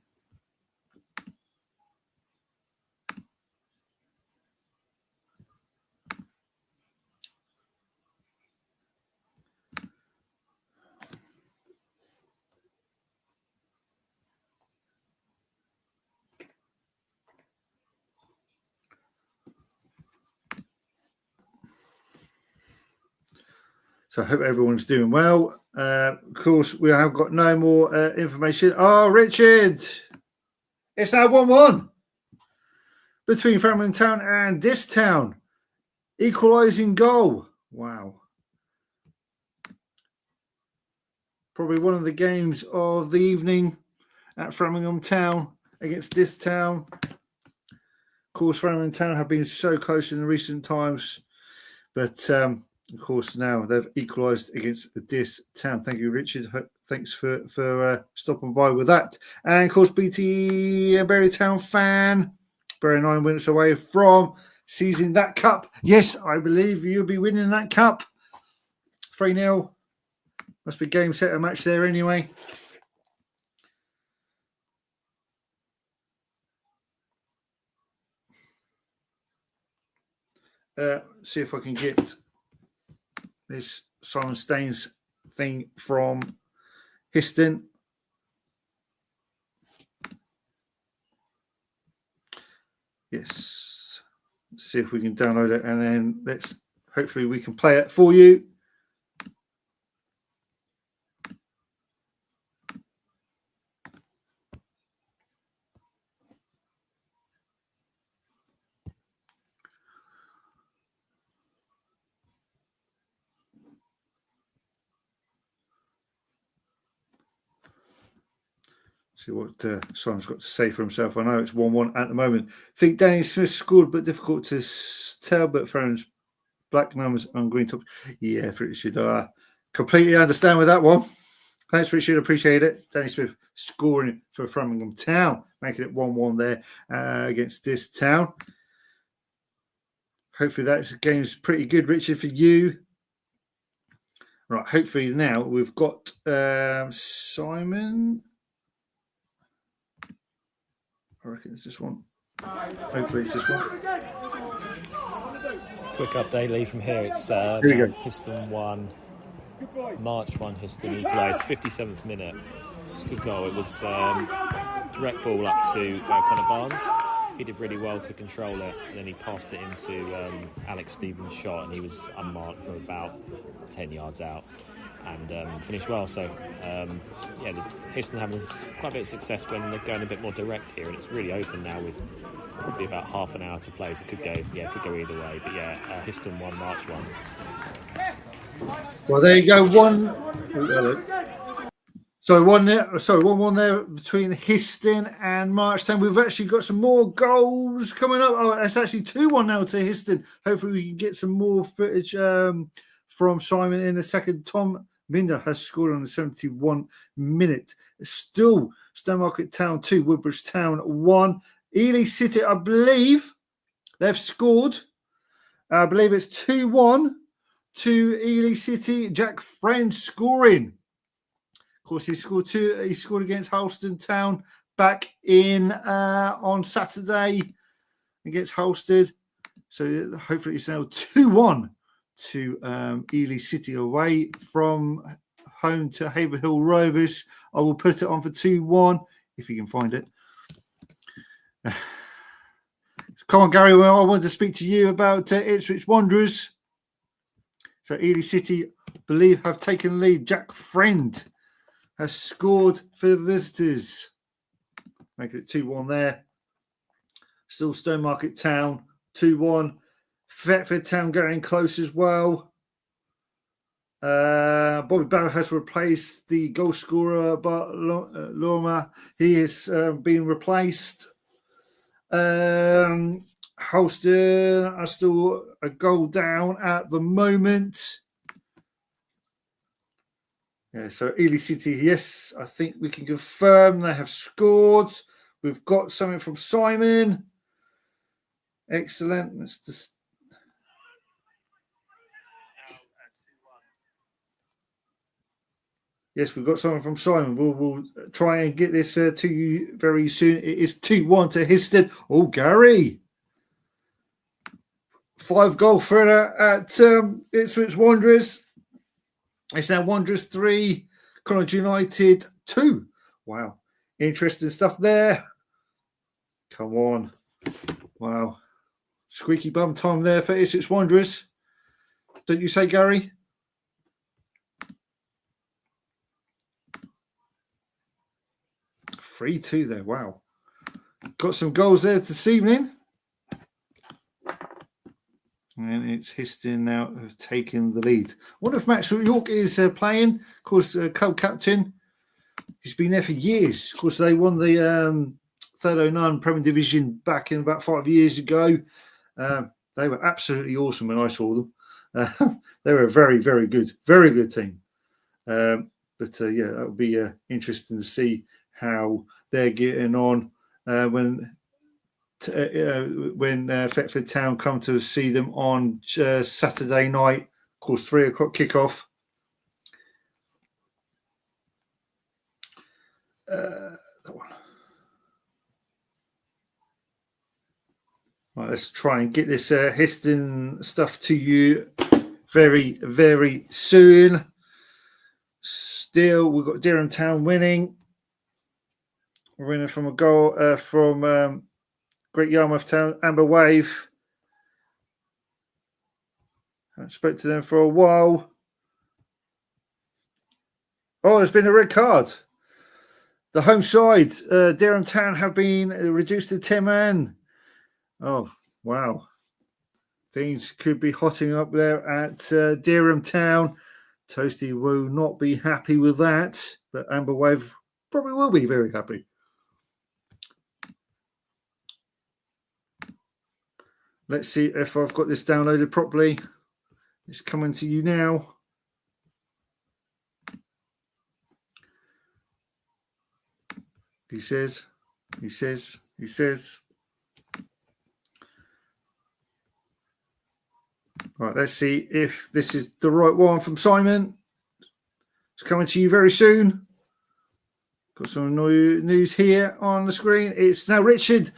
So I hope everyone's doing well. Of course, we have got no more information. Oh, Richard, it's now 1-1 between Framingham Town and this town. Equalising goal. Wow. Probably one of the games of the evening at Framingham Town against this town. Of course, Framingham Town have been so close in the recent times, but of course, now they've equalised against this town. Thank you, Richard. Thanks for stopping by with that. And, of course, BT Bury Town fan. Bury 9 minutes away from seizing that cup. Yes, I believe you'll be winning that cup. 3-0. Must be game, set, and match there anyway. See if I can get this Simon Staines thing from Histon. Yes. Let's see if we can download it, and then hopefully we can play it for you. See what Simon's got to say for himself. I know it's 1-1 at the moment. I think Danny Smith scored, but difficult to tell. But Farron's black numbers on green top. Yeah, Richard, I completely understand with that one. Thanks, Richard. Appreciate it. Danny Smith scoring for Framingham Town, making it 1-1 there against this town. Hopefully that game's pretty good, Richard, for you. Right, hopefully now we've got Simon. I reckon it's this one. Hopefully it's this one. Just a quick update, Lee, from here. It's Here we go. Histon 1, March 1, Histon equalised, 57th minute. It's a good goal. It was direct ball up to Connor Barnes. He did really well to control it, and then he passed it into Alex Stevens' shot, and he was unmarked from about 10 yards out, and finished well. So, Histon having quite a bit of success when they're going a bit more direct here, and it's really open now with probably about half an hour to play, so it could go either way. But Histon 1, March 1. Well, there you go. 1-1 there between Histon and Marchtown. We've actually got some more goals coming up. Oh, it's actually 2-1 now to Histon. Hopefully we can get some more footage from Simon in a second. Tom Minder has scored on the 71 minute. Still Stowmarket Town 2, Woodbridge Town 1. Ely City, I believe they've scored. I believe it's 2-1 to Ely City. Jack Friend scoring. Of course, he scored against Halston Town back in on Saturday against Halstead. So hopefully it's now 2-1 to Ely City away from home to Haverhill Rovers. I will put it on for 2-1 if you can find it. Come on, Gary. Well, I wanted to speak to you about Ipswich Wanderers. So Ely City, I believe, have taken lead. Jack Friend has scored for the visitors. Making it 2-1 there. Still Stowmarket Town, 2-1. Thetford Town getting close as well. Bobby Barrow has replaced the goal scorer, but Lorma, he has been replaced. Halston are still a goal down at the moment. Yeah, so Ely City, yes, I think we can confirm they have scored. We've got something from Simon. Excellent. Let's just. Yes, we've got something from Simon. We'll try and get this to you very soon. It is 2-1 to Histon. Oh, Gary. 5-goal thriller at Ipswich Wanderers. It's now Wanderers 3, Connacht United 2. Wow. Interesting stuff there. Come on. Wow. Squeaky bum time there for Ipswich Wanderers. Don't you say, Gary? Three, 2 there. Wow. Got some goals there this evening. And it's Histon now have taken the lead. I wonder if Maxwell York is playing. Of course, co-captain. He's been there for years. Of course, they won the 309 Premier Division back in about 5 years ago. They were absolutely awesome when I saw them. They were a very, very good team. That would be interesting to see how they're getting on when Thetford Town come to see them on Saturday night. Of course, 3 o'clock kickoff. That one. Right, let's try and get this Histon stuff to you very, very soon. Still, we've got Dereham Town winning. We're winning from a goal from Great Yarmouth Town, Amber Wave. I haven't spoke to them for a while. Oh, there's been a red card. The home side, Dereham Town, have been reduced to 10 men. Oh, wow. Things could be hotting up there at Dereham Town. Toasty will not be happy with that, but Amber Wave probably will be very happy. Let's see if I've got this downloaded properly. It's coming to you now. He says. Right, let's see if this is the right one from Simon. It's coming to you very soon. Got some news here on the screen. It's now Richard.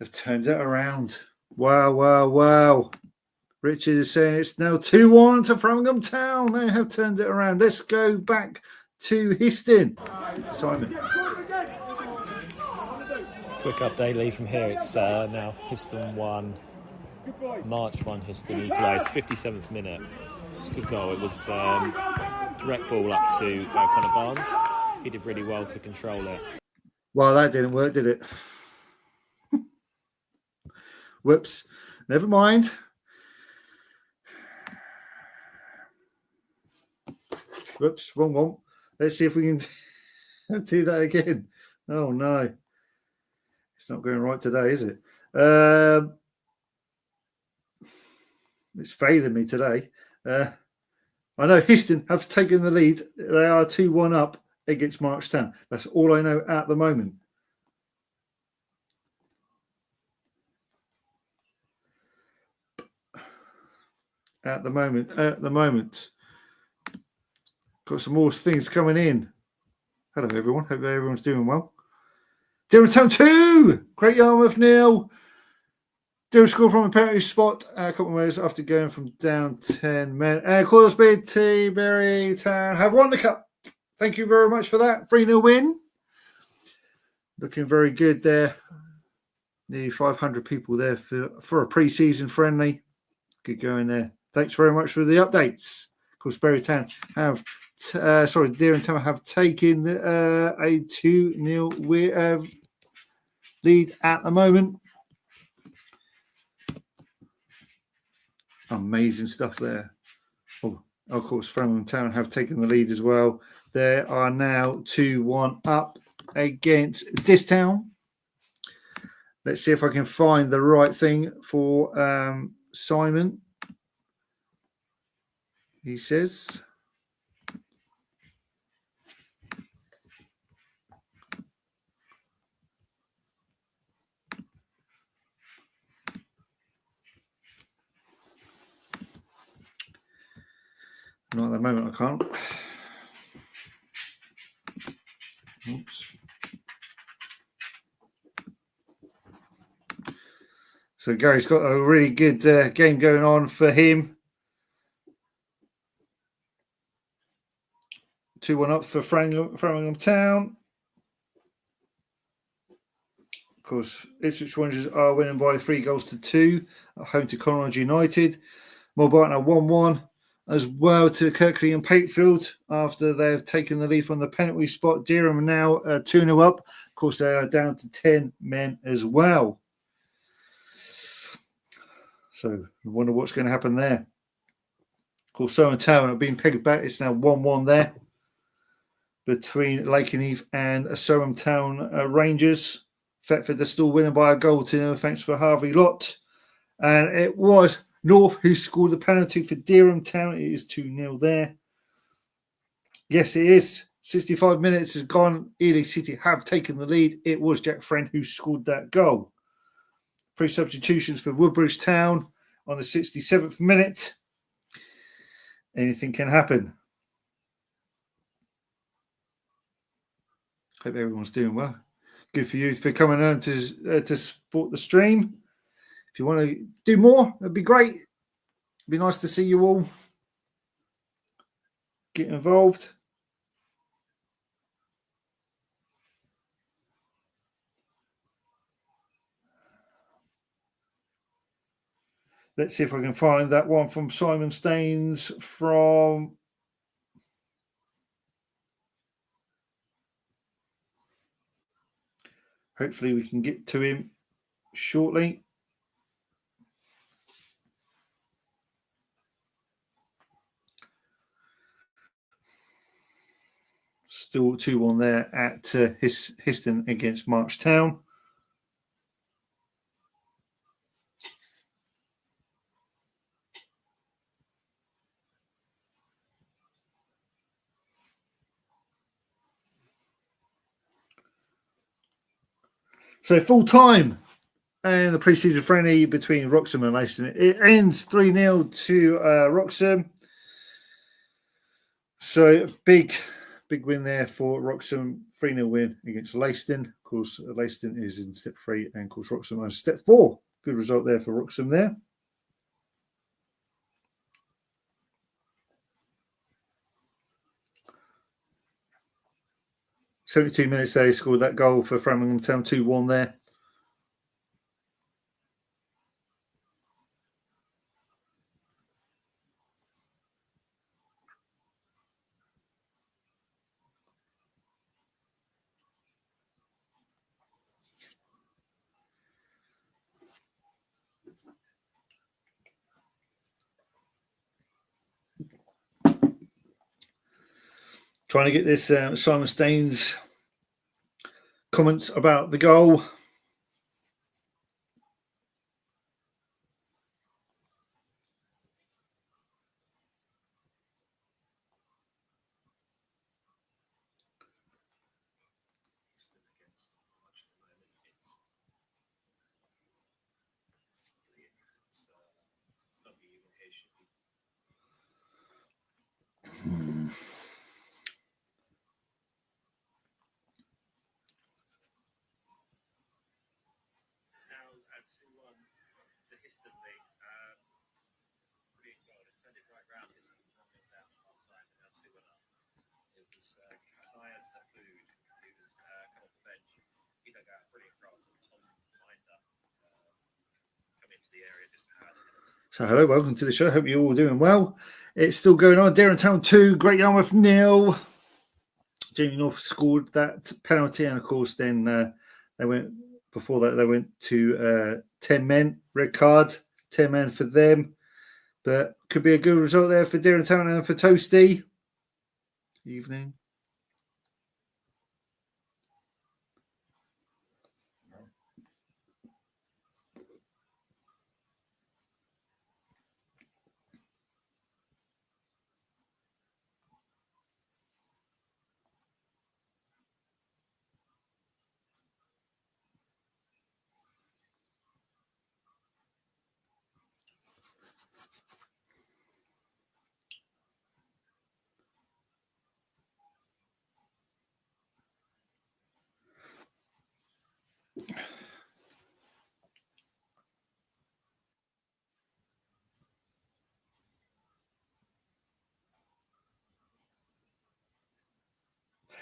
They've turned it around. Wow. Richard is saying it's now 2-1 to Framingham Town. They have turned it around. Let's go back to Histon. Simon. Just a quick update, Lee, from here. It's now Histon 1, March 1, Histon equalised, 57th minute. It's a good goal. It was direct ball up to Connor Barnes. He did really well to control it. Well, that didn't work, did it? Whoops. Never mind. Whoops, wrong one. Let's see if we can do that again. Oh, no. It's not going right today, is it? It's failing me today. I know Histon have taken the lead. They are 2-1 up against Marchtown. That's all I know at the moment. At the moment. Got some more things coming in. Hello, everyone. Hope everyone's doing well. Durham Town 2! Great Yarmouth 0. Durham scored from a penalty spot a couple of minutes after going from down 10 men. And Corsby T. Berry Town have won the cup. Thank you very much for that. 3-0 win. Looking very good there. Nearly 500 people there for a pre-season friendly. Good going there. Thanks very much for the updates. Of course, Berry Town have, Durham Town have taken a 2-0 lead at the moment. Amazing stuff there. Oh, of course, Framingham Town have taken the lead as well. They are now 2-1 up against Distown. Let's see if I can find the right thing for Simon. He says. Not at the moment, I can't. Oops. So Gary's got a really good game going on for him. 2-1 up for Framingham Town. Of course, Ipswich Rangers are winning by 3-2 at home to Conrad United. Mulbarton are 1-1 as well to Kirkley and Patefield after they've taken the lead from the penalty spot. Durham are now 2-0 up. Of course, they are down to 10 men as well. So I wonder what's going to happen there. Of course, Surham Town have been pegged back. It's now 1-1 there between Lakenheath and Surham Town Rangers. Thetford are still winning by a goal to them, thanks for Harvey Lott. And it was North who scored the penalty for Durham Town. It is 2-0 there. Yes, it is. 65 minutes has gone. Ely City have taken the lead. It was Jack Friend who scored that goal. 3 substitutions for Woodbridge Town on the 67th minute. Anything can happen. Hope everyone's doing well. Good for you for coming on to support the stream. If you want to do more, it'd be great. It'd be nice to see you all get involved. Let's see if I can find that one from Simon Staines from hopefully we can get to him shortly. Still 2-1 there at Histon against Marchtown. So full time and the pre-season friendly between Wroxham and Leiston. It ends 3-0 to Wroxham. So big win there for Wroxham. 3-0 win against Leiston. Of course, Leiston is in step 3 and of course Wroxham is step 4. Good result there for Wroxham there. 72 minutes they scored that goal for Framingham Town, 2-1 there. Trying to get this Simon Staines comments about the goal. So hello, welcome to the show. Hope you're all doing well. It's still going on. Derren Town 2, Great Yarmouth 0. Jamie North scored that penalty, and of course then they went to 10 men, red card, 10 men for them. But could be a good result there for Derren Town and for Toasty. Evening.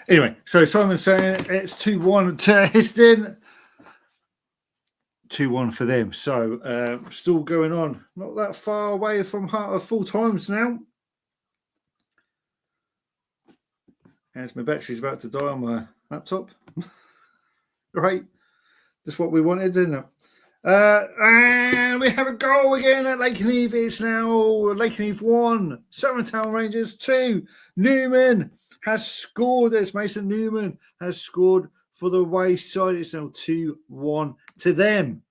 Anyway, so Simon's saying it's 2-1 to Histon. 2-1 for them. So still going on. Not that far away from full times now. As my battery's about to die on my laptop. Great. That's what we wanted, isn't it? And we have a goal again at Lakenheath. It's now Lakenheath 1, Southern Town Rangers 2. Newman has scored. As Mason Newman has scored for the away side. It's now 2-1 to them.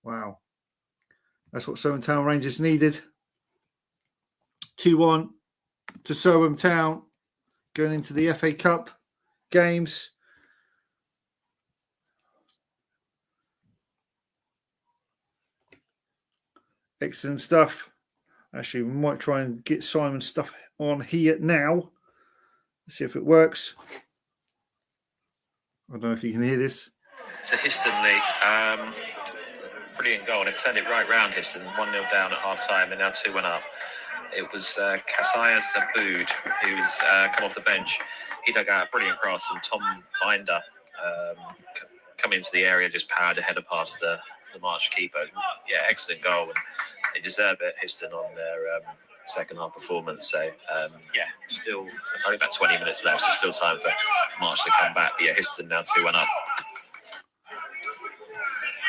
Wow. That's what Southern Town Rangers needed. 2-1 to Southern Town going into the FA Cup games. Excellent stuff. Actually, we might try and get Simon's stuff on here now. Let's see if it works. I don't know if you can hear this. To Histon, Lee. Brilliant goal. And it turned it right round, Histon. 1-0 down at half-time and now 2-1 up. It was Kasaya Sabood who's come off the bench. He dug out a brilliant cross, and Tom Binder coming into the area, just powered a header past the March keeper. Yeah, excellent goal. And they deserve it, Histon, on their second half performance. So, still only about 20 minutes left, so still time for March to come back. But yeah, Histon now 2-1 up.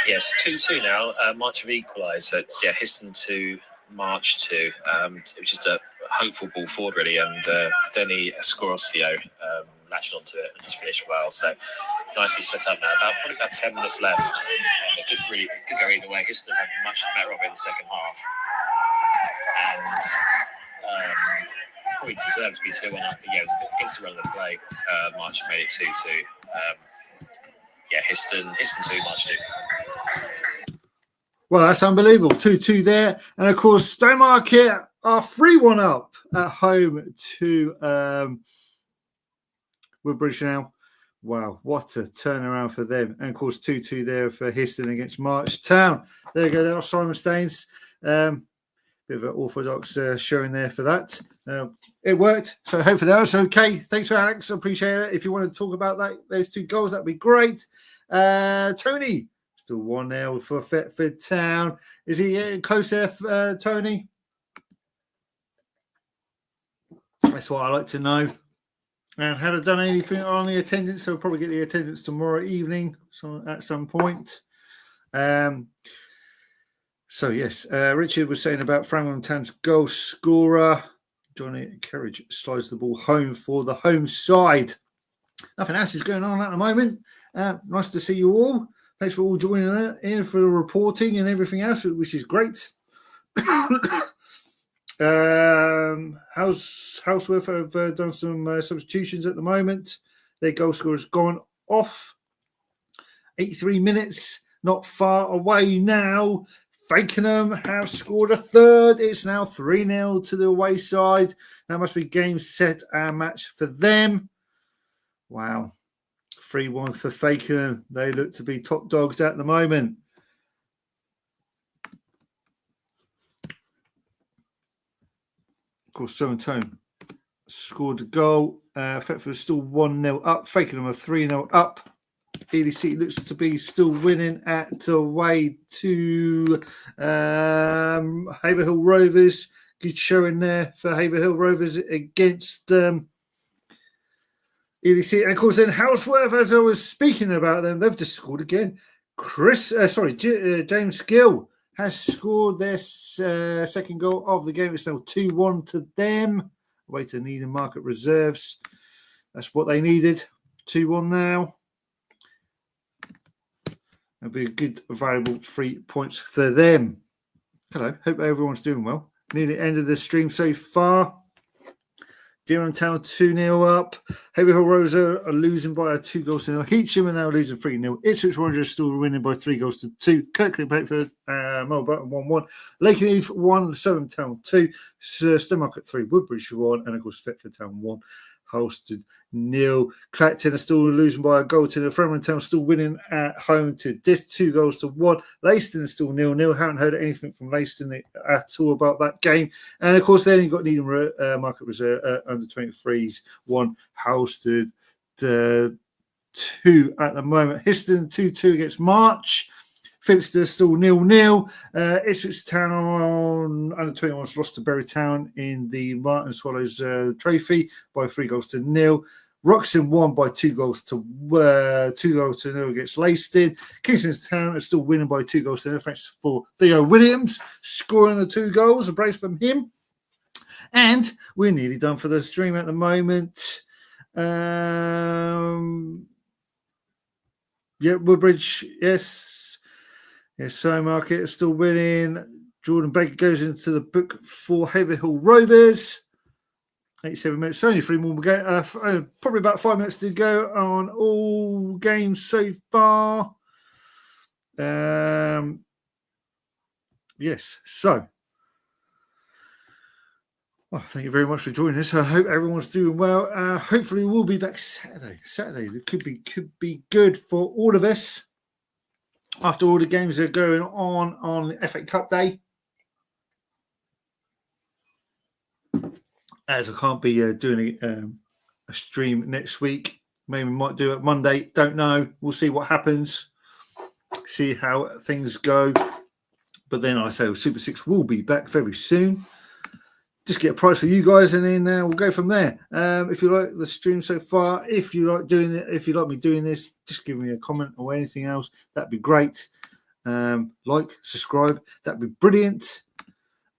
Yes, 2-2 now. March have equalised. So it's Histon 2, March 2, which is a hopeful ball forward, really. And Denny Escorcio latched onto it and just finished well. So nicely set up now. Probably about 10 minutes left. It could go either way. Histon had much better of it in the second half. And probably deserved to be 2-1 up. But yeah, it was against the run of the play. March made it 2-2. Histon 2, March 2. Well, that's unbelievable. 2-2 there. And of course, Stowmarket are 3-1 up at home to Woodbridge now. Wow, what a turnaround for them. And of course, 2-2 there for Histon against March Town. There you go, there are Simon Staines. Bit of an orthodox showing there for that. It worked, so hopefully that was okay. Thanks for Alex, I appreciate it. If you want to talk about those 2 goals, that'd be great. Tony, still 1-0 for Thetford Town. Is he getting close there, Tony? That's what I like to know. And had I done anything on the attendance, so we'll probably get the attendance tomorrow evening, so at some point. So yes, Richard was saying about Framingham Town's goal scorer. Johnny Kerridge slides the ball home for the home side. Nothing else is going on at the moment. Nice to see you all. Thanks for all joining in for the reporting and everything else, which is great. Houseworth have done some substitutions at the moment. Their goal scorer has gone off. 83 minutes, not far away now. Fakenham have scored a third. It's now 3-0 to the away side. That must be game, set, and match for them. Wow. 3-1 for Fakenham. They look to be top dogs at the moment. Of course, Southampton scored a goal. Thetford is still 1-0 up. Fakenham are 3-0 up. EDC looks to be still winning at away to Haverhill Rovers. Good showing there for Haverhill Rovers against EDC. And of course, then Houseworth, as I was speaking about them, they've just scored again. James Gill has scored their second goal of the game. It's now 2-1 to them. Away to Needham Market Reserves. That's what they needed. 2-1 now. That'll be a good, valuable 3 points for them. Hello, hope everyone's doing well. Near the end of the stream so far. Deering Town 2-0 up. Haverhill Rovers are losing by 2-0. Heacham are now losing 3-0. Ipswich Wanderers still winning by 3-2. Kirkland Paintford, Melbourne 1-1. Lakenheath 1, Southern Town 2. Stowmarket 3, Woodbridge 1, and of course Thetford Town 1. Holsted 0. Clacton are still losing by a goal to the Framingham Town, still winning at home to this 2-1. Leiston is still 0-0. Haven't heard anything from Leiston at all about that game. And of course, then you've got Needham Market Reserve under 23s 1, Holsted 2 at the moment. Histon 2-2 against March. Finster still 0-0. Ipswich Town under 21s lost to Bury Town in the Martin Swallows Trophy by 3-0. Wroxham won by 2-0 against Leiston. Kingston Town are still winning by 2-0. Thanks for Theo Williams scoring the 2 goals. A brace from him. And we're nearly done for the stream at the moment. Woodbridge, yes. Yes, Market is still winning. Jordan Baker goes into the book for Haverhill Rovers. 87 minutes, only 3 more. Probably about 5 minutes to go on all games so far. Yes, so. Well, thank you very much for joining us. I hope everyone's doing well. Hopefully, we'll be back Saturday. It could be good for all of us. After all the games that are going on FA Cup Day. As I can't be doing a stream next week. Maybe we might do it Monday. Don't know. We'll see what happens. See how things go. But then I say Super 6 will be back very soon. Just get a prize for you guys, and then we'll go from there. If you like the stream so far, if you like doing it, if you like me doing this, just give me a comment or anything else. That'd be great. Like, subscribe. That'd be brilliant.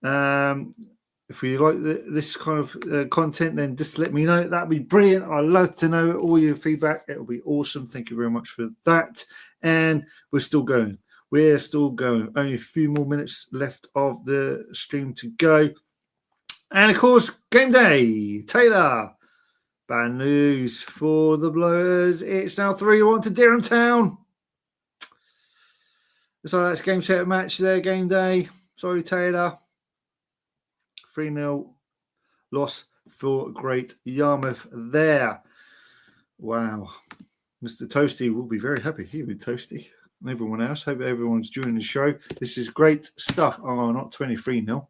If you like this kind of content, then just let me know. That'd be brilliant. I'd love to know all your feedback. It'll be awesome. Thank you very much for that. And we're still going. We're still going. Only a few more minutes left of the stream to go. And, of course, game day. Taylor. Bad news for the Blowers. It's now 3-1 to Deering Town. So that's game set match there, game day. Sorry, Taylor. 3-0 loss for Great Yarmouth there. Wow. Mr. Toasty will be very happy here with Toasty and everyone else. Hope everyone's joining the show. This is great stuff. Oh, not 23-0.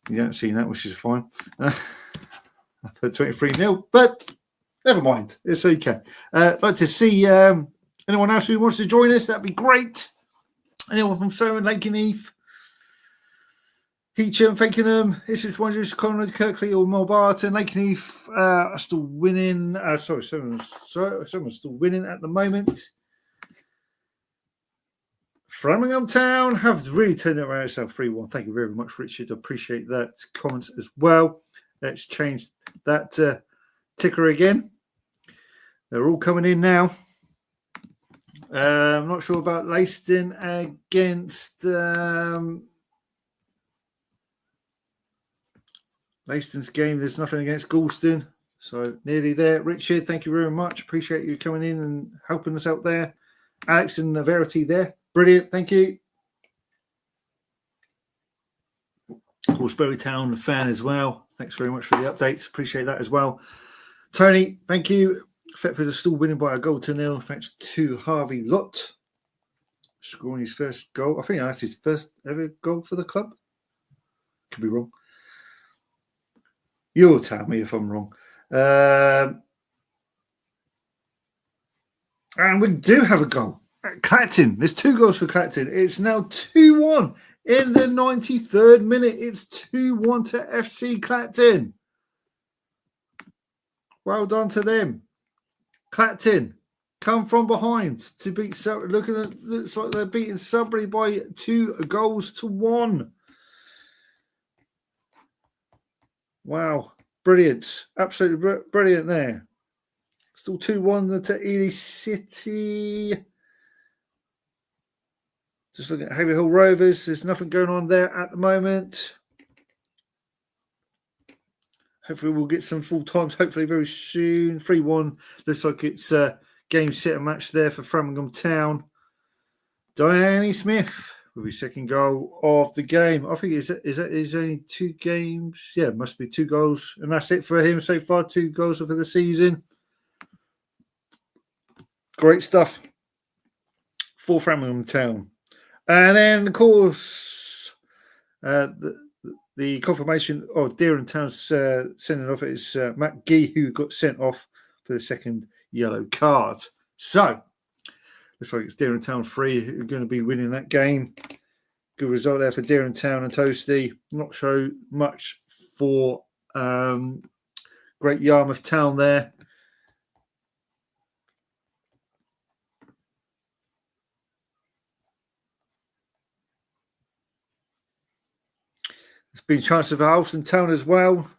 You haven't seen that, which is fine. I put 23-0, but never mind. It's okay. I'd like to see anyone else who wants to join us. That'd be great. Anyone from Surrey, Lakenheath, Heacham, Fakenham, Ipswich Wanderers, Conrad, Kirkley, or Mulbarton. Lakenheath are still winning. Someone's still winning at the moment. Framingham Town have really turned it around. It's 3-1. Thank you very much, Richard. I appreciate that comments as well. Let's change that ticker again. They're all coming in now. I'm not sure about Leiston against Leiston's game. There's nothing against Galston. So nearly there. Richard, thank you very much. Appreciate you coming in and helping us out there. Alex and Verity there. Brilliant. Thank you. Of course, Bury Town fan as well. Thanks very much for the updates. Appreciate that as well. Tony, thank you. Thetford is still winning by a goal to nil. Thanks to Harvey Lott. Scoring his first goal. I think that's his first ever goal for the club. Could be wrong. You'll tell me if I'm wrong. And we do have a goal. Clacton. There's 2 goals for Clacton. It's now 2-1 in the 93rd minute. It's 2-1 to FC Clacton. Well done to them. Clacton come from behind to beat Sudbury. Looks like they're beating Sudbury by 2-1. Wow. Brilliant. Absolutely brilliant there. Still 2-1 to Ely City. Just looking at Haverhill Rovers. There's nothing going on there at the moment. Hopefully we'll get some full times, hopefully very soon. 3-1. Looks like it's game, set, and match there for Framingham Town. Diane Smith with his second goal of the game. I think is only 2 games. Yeah, it must be 2 goals. And that's it for him so far. 2 goals for the season. Great stuff for Framingham Town. And then, of course, the confirmation of Deering Town's sending off is Matt Gee, who got sent off for the second yellow card. So, looks like it's Deering Town 3 who are going to be winning that game. Good result there for Deering Town and Toasty. Not so much for Great Yarmouth Town there. There's been chances for Alston Town as well.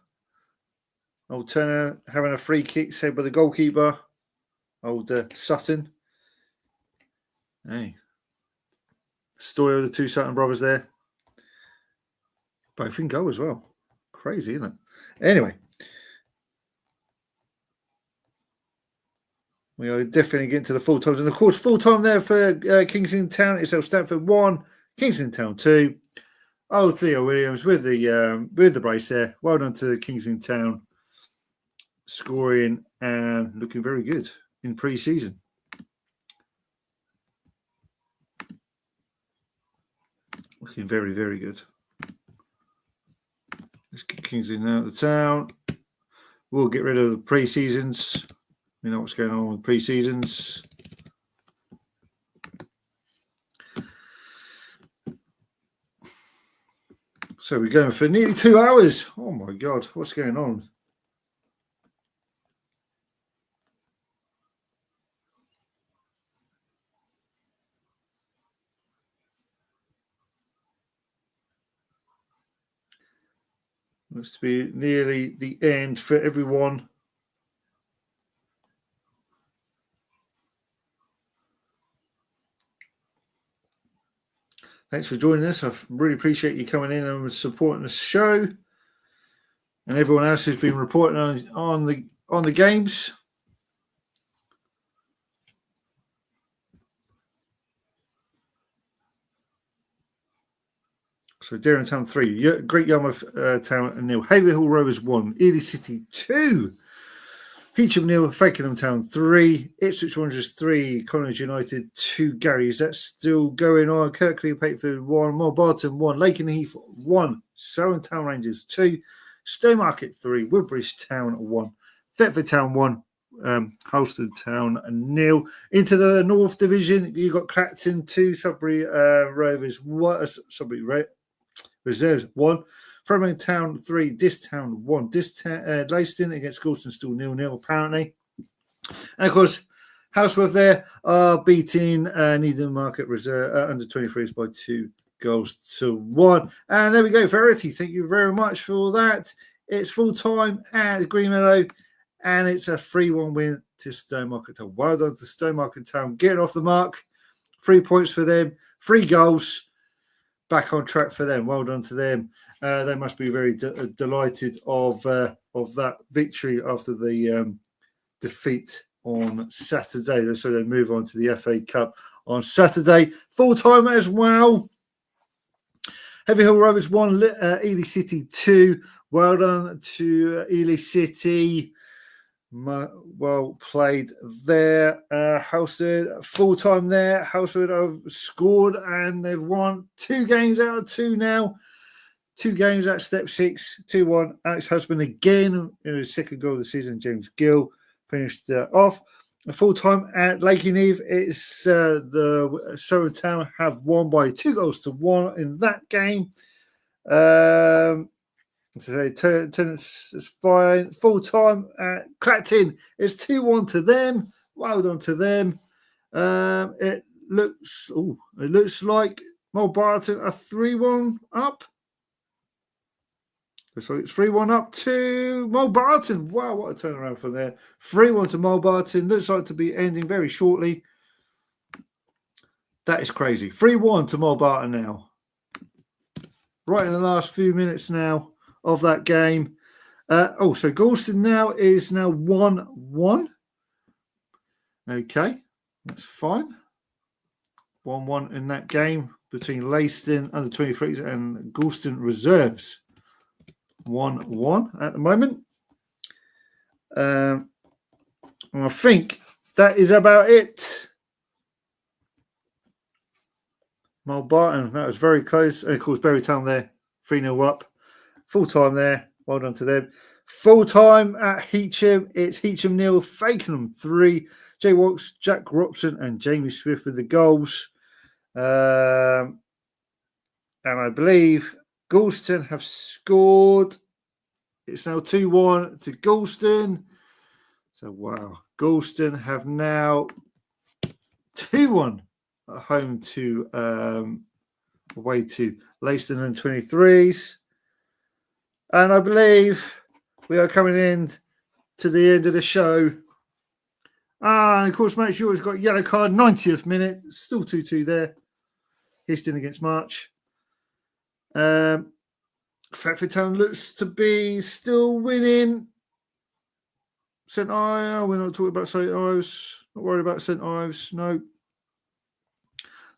Old Turner having a free kick saved by the goalkeeper. Old Sutton. Hey. Story of the 2 Sutton brothers there. Both in goal as well. Crazy, isn't it? Anyway. We are definitely getting to the full times. And of course, full time there for Kingston Town. It's Stanford 1, Kingston Town 2. Oh, Theo Williams with the brace there. Well done to Kingston Town. Scoring and looking very good in pre-season. Looking very, very good. Let's get Kingston out of the town. We'll get rid of the pre-seasons. We know what's going on with pre-seasons. So we're going for nearly 2 hours. Oh my God, what's going on? Looks to be nearly the end for everyone. Thanks for joining us. I really appreciate you coming in and supporting the show, and everyone else who's been reporting on the games. So Deering Town 3, Great Yarmouth Town and nil. Haverhill Rovers 1, Ely City 2. Heacham Nil, Fakenham Town 3, Ipswich Wanderers 3, College United 2, Gary's. That's still going on. Kirkley Patefield 1, Mulbarton 1, Lakenheath 1, Surrey Town Rangers 2, Stowmarket 3, Woodbridge Town 1, Thetford Town 1, Halstead Town 0. Into the North Division, you got Clacton 2, Sudbury Rovers 1, Sudbury Reserves 1, Framingham Town 3, Diss Town 1, Leiston against Galston still 0-0 apparently. And of course, Houseworth there are beating Needham Market Reserve under 23s by 2 goals to 1. And there we go, Verity. Thank you very much for that. It's full time at Green Meadow, and it's a 3-1 win to Stowmarket Town. Well done to Stowmarket Town, getting off the mark. 3 points for them, 3 goals. Back on track for them. Well done to them. They must be very delighted of that victory after the defeat on Saturday. So they move on to the FA Cup on Saturday. Full time as well. Heavy Hill Rovers 1, Ely City 2. Well done to Ely City. Well played there. Halstead full time there. Halstead have scored and they've won 2 games out of 2 now. 2 games at step 6, 2-1. Alex Husband again in his second goal of the season. James Gill finished off. Full time at Lakenheath. It's the Surrey Town have won by 2 goals to 1 in that game. So tennis is fine. Full time at Clacton is 2-1 to them. Well done to them. It looks like Mulbarton are 3-1 up. So it's 3-1 up to Mulbarton. Wow, what a turnaround from there. 3-1 to Mulbarton. Looks like to be ending very shortly. That is crazy. 3-1 to Mulbarton now. Right in the last few minutes now of that game. So Galston now is 1-1. Okay, that's fine. 1-1 in that game between Leiston under 23s and Galston Reserves. 1-1 at the moment. And I think that is about it. Mulbarton, that was very close. And of course, Berrytown there, 3-0 up. Full time there. Well done to them. Full time at Heacham. It's Heacham 0, Fakenham 3. Jay Walks, Jack Robson, and Jamie Swift with the goals. And I believe Galston have scored. It's now 2-1 to Galston. So, wow. Galston have now 2-1 at home to away to Leiston and 23s. And I believe we are coming in to the end of the show. And of course, make sure he's got yellow card, 90th minute. Still 2-2 there. Histon against March. Thetford Town looks to be still winning. St Ives, we're not talking about St Ives. Not worried about St Ives, no.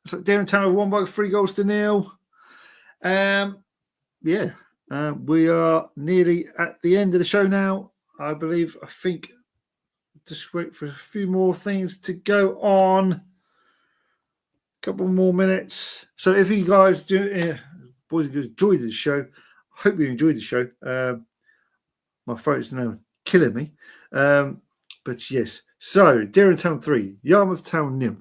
Looks like Darren Town have won by 3 goals to 0. We are nearly at the end of the show now. I think just wait for a few more things to go on. A couple more minutes. So if you guys boys and girls enjoyed the show, I hope you enjoyed the show. My throat's now killing me. But yes. So Darren Town 3, Yarmouth Town 0,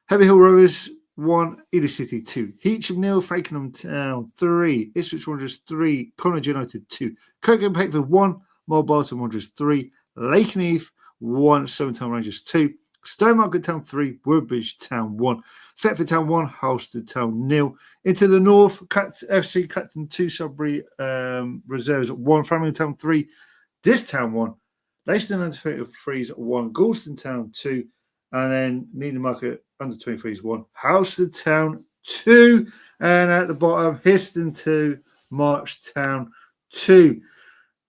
Heavy Hill Rovers 1, Ely City 2, Heacham 0, Fakenham Town 3, Ipswich Wanderers 3, College United 2, Kirkland Patefield 1, Mulbarton Wanderers 3, Lakenheath 1, Surrey Town Rangers 2, Stowmarket Town 3, Woodbridge Town 1, Thetford Town 1, Halstead Town 0. Into the north, FC Clacton 2, Sudbury Reserves 1, Framingham Town 3, Diss Town 1, Leiston under 23s 1, Galston Town 2, and then Needham Market under 23s 1, Halstead Town 2, and at the bottom, Histon 2, March Town 2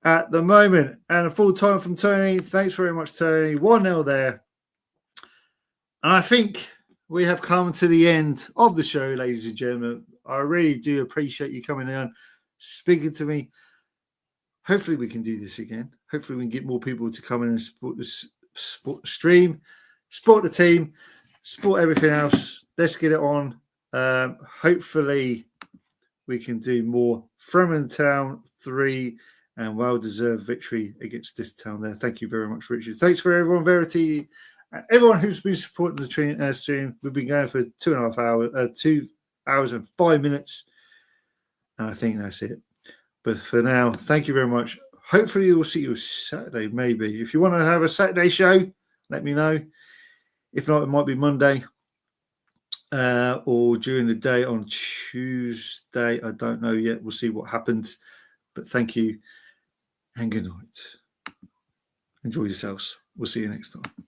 at the moment. And a full time from Tony. Thanks very much, Tony. 1-0 there. And I think we have come to the end of the show, ladies and gentlemen. I really do appreciate you coming on, speaking to me. Hopefully we can do this again. hopefully we can get more people to come in and support the stream, support the team, support everything else. Let's get it on. Hopefully we can do more. Fremantle Town 3 and well-deserved victory against this town there. Thank you very much, Richard. Thanks for everyone, Verity, everyone who's been supporting the stream. We've been going for 2.5 hours, 2 hours and 5 minutes, and I think that's it. But for now, thank you very much. Hopefully we'll see you Saturday, maybe. If you want to have a Saturday show, let me know. If not, it might be Monday or during the day on Tuesday. I don't know yet. We'll see what happens. But thank you and good night. Enjoy yourselves. We'll see you next time.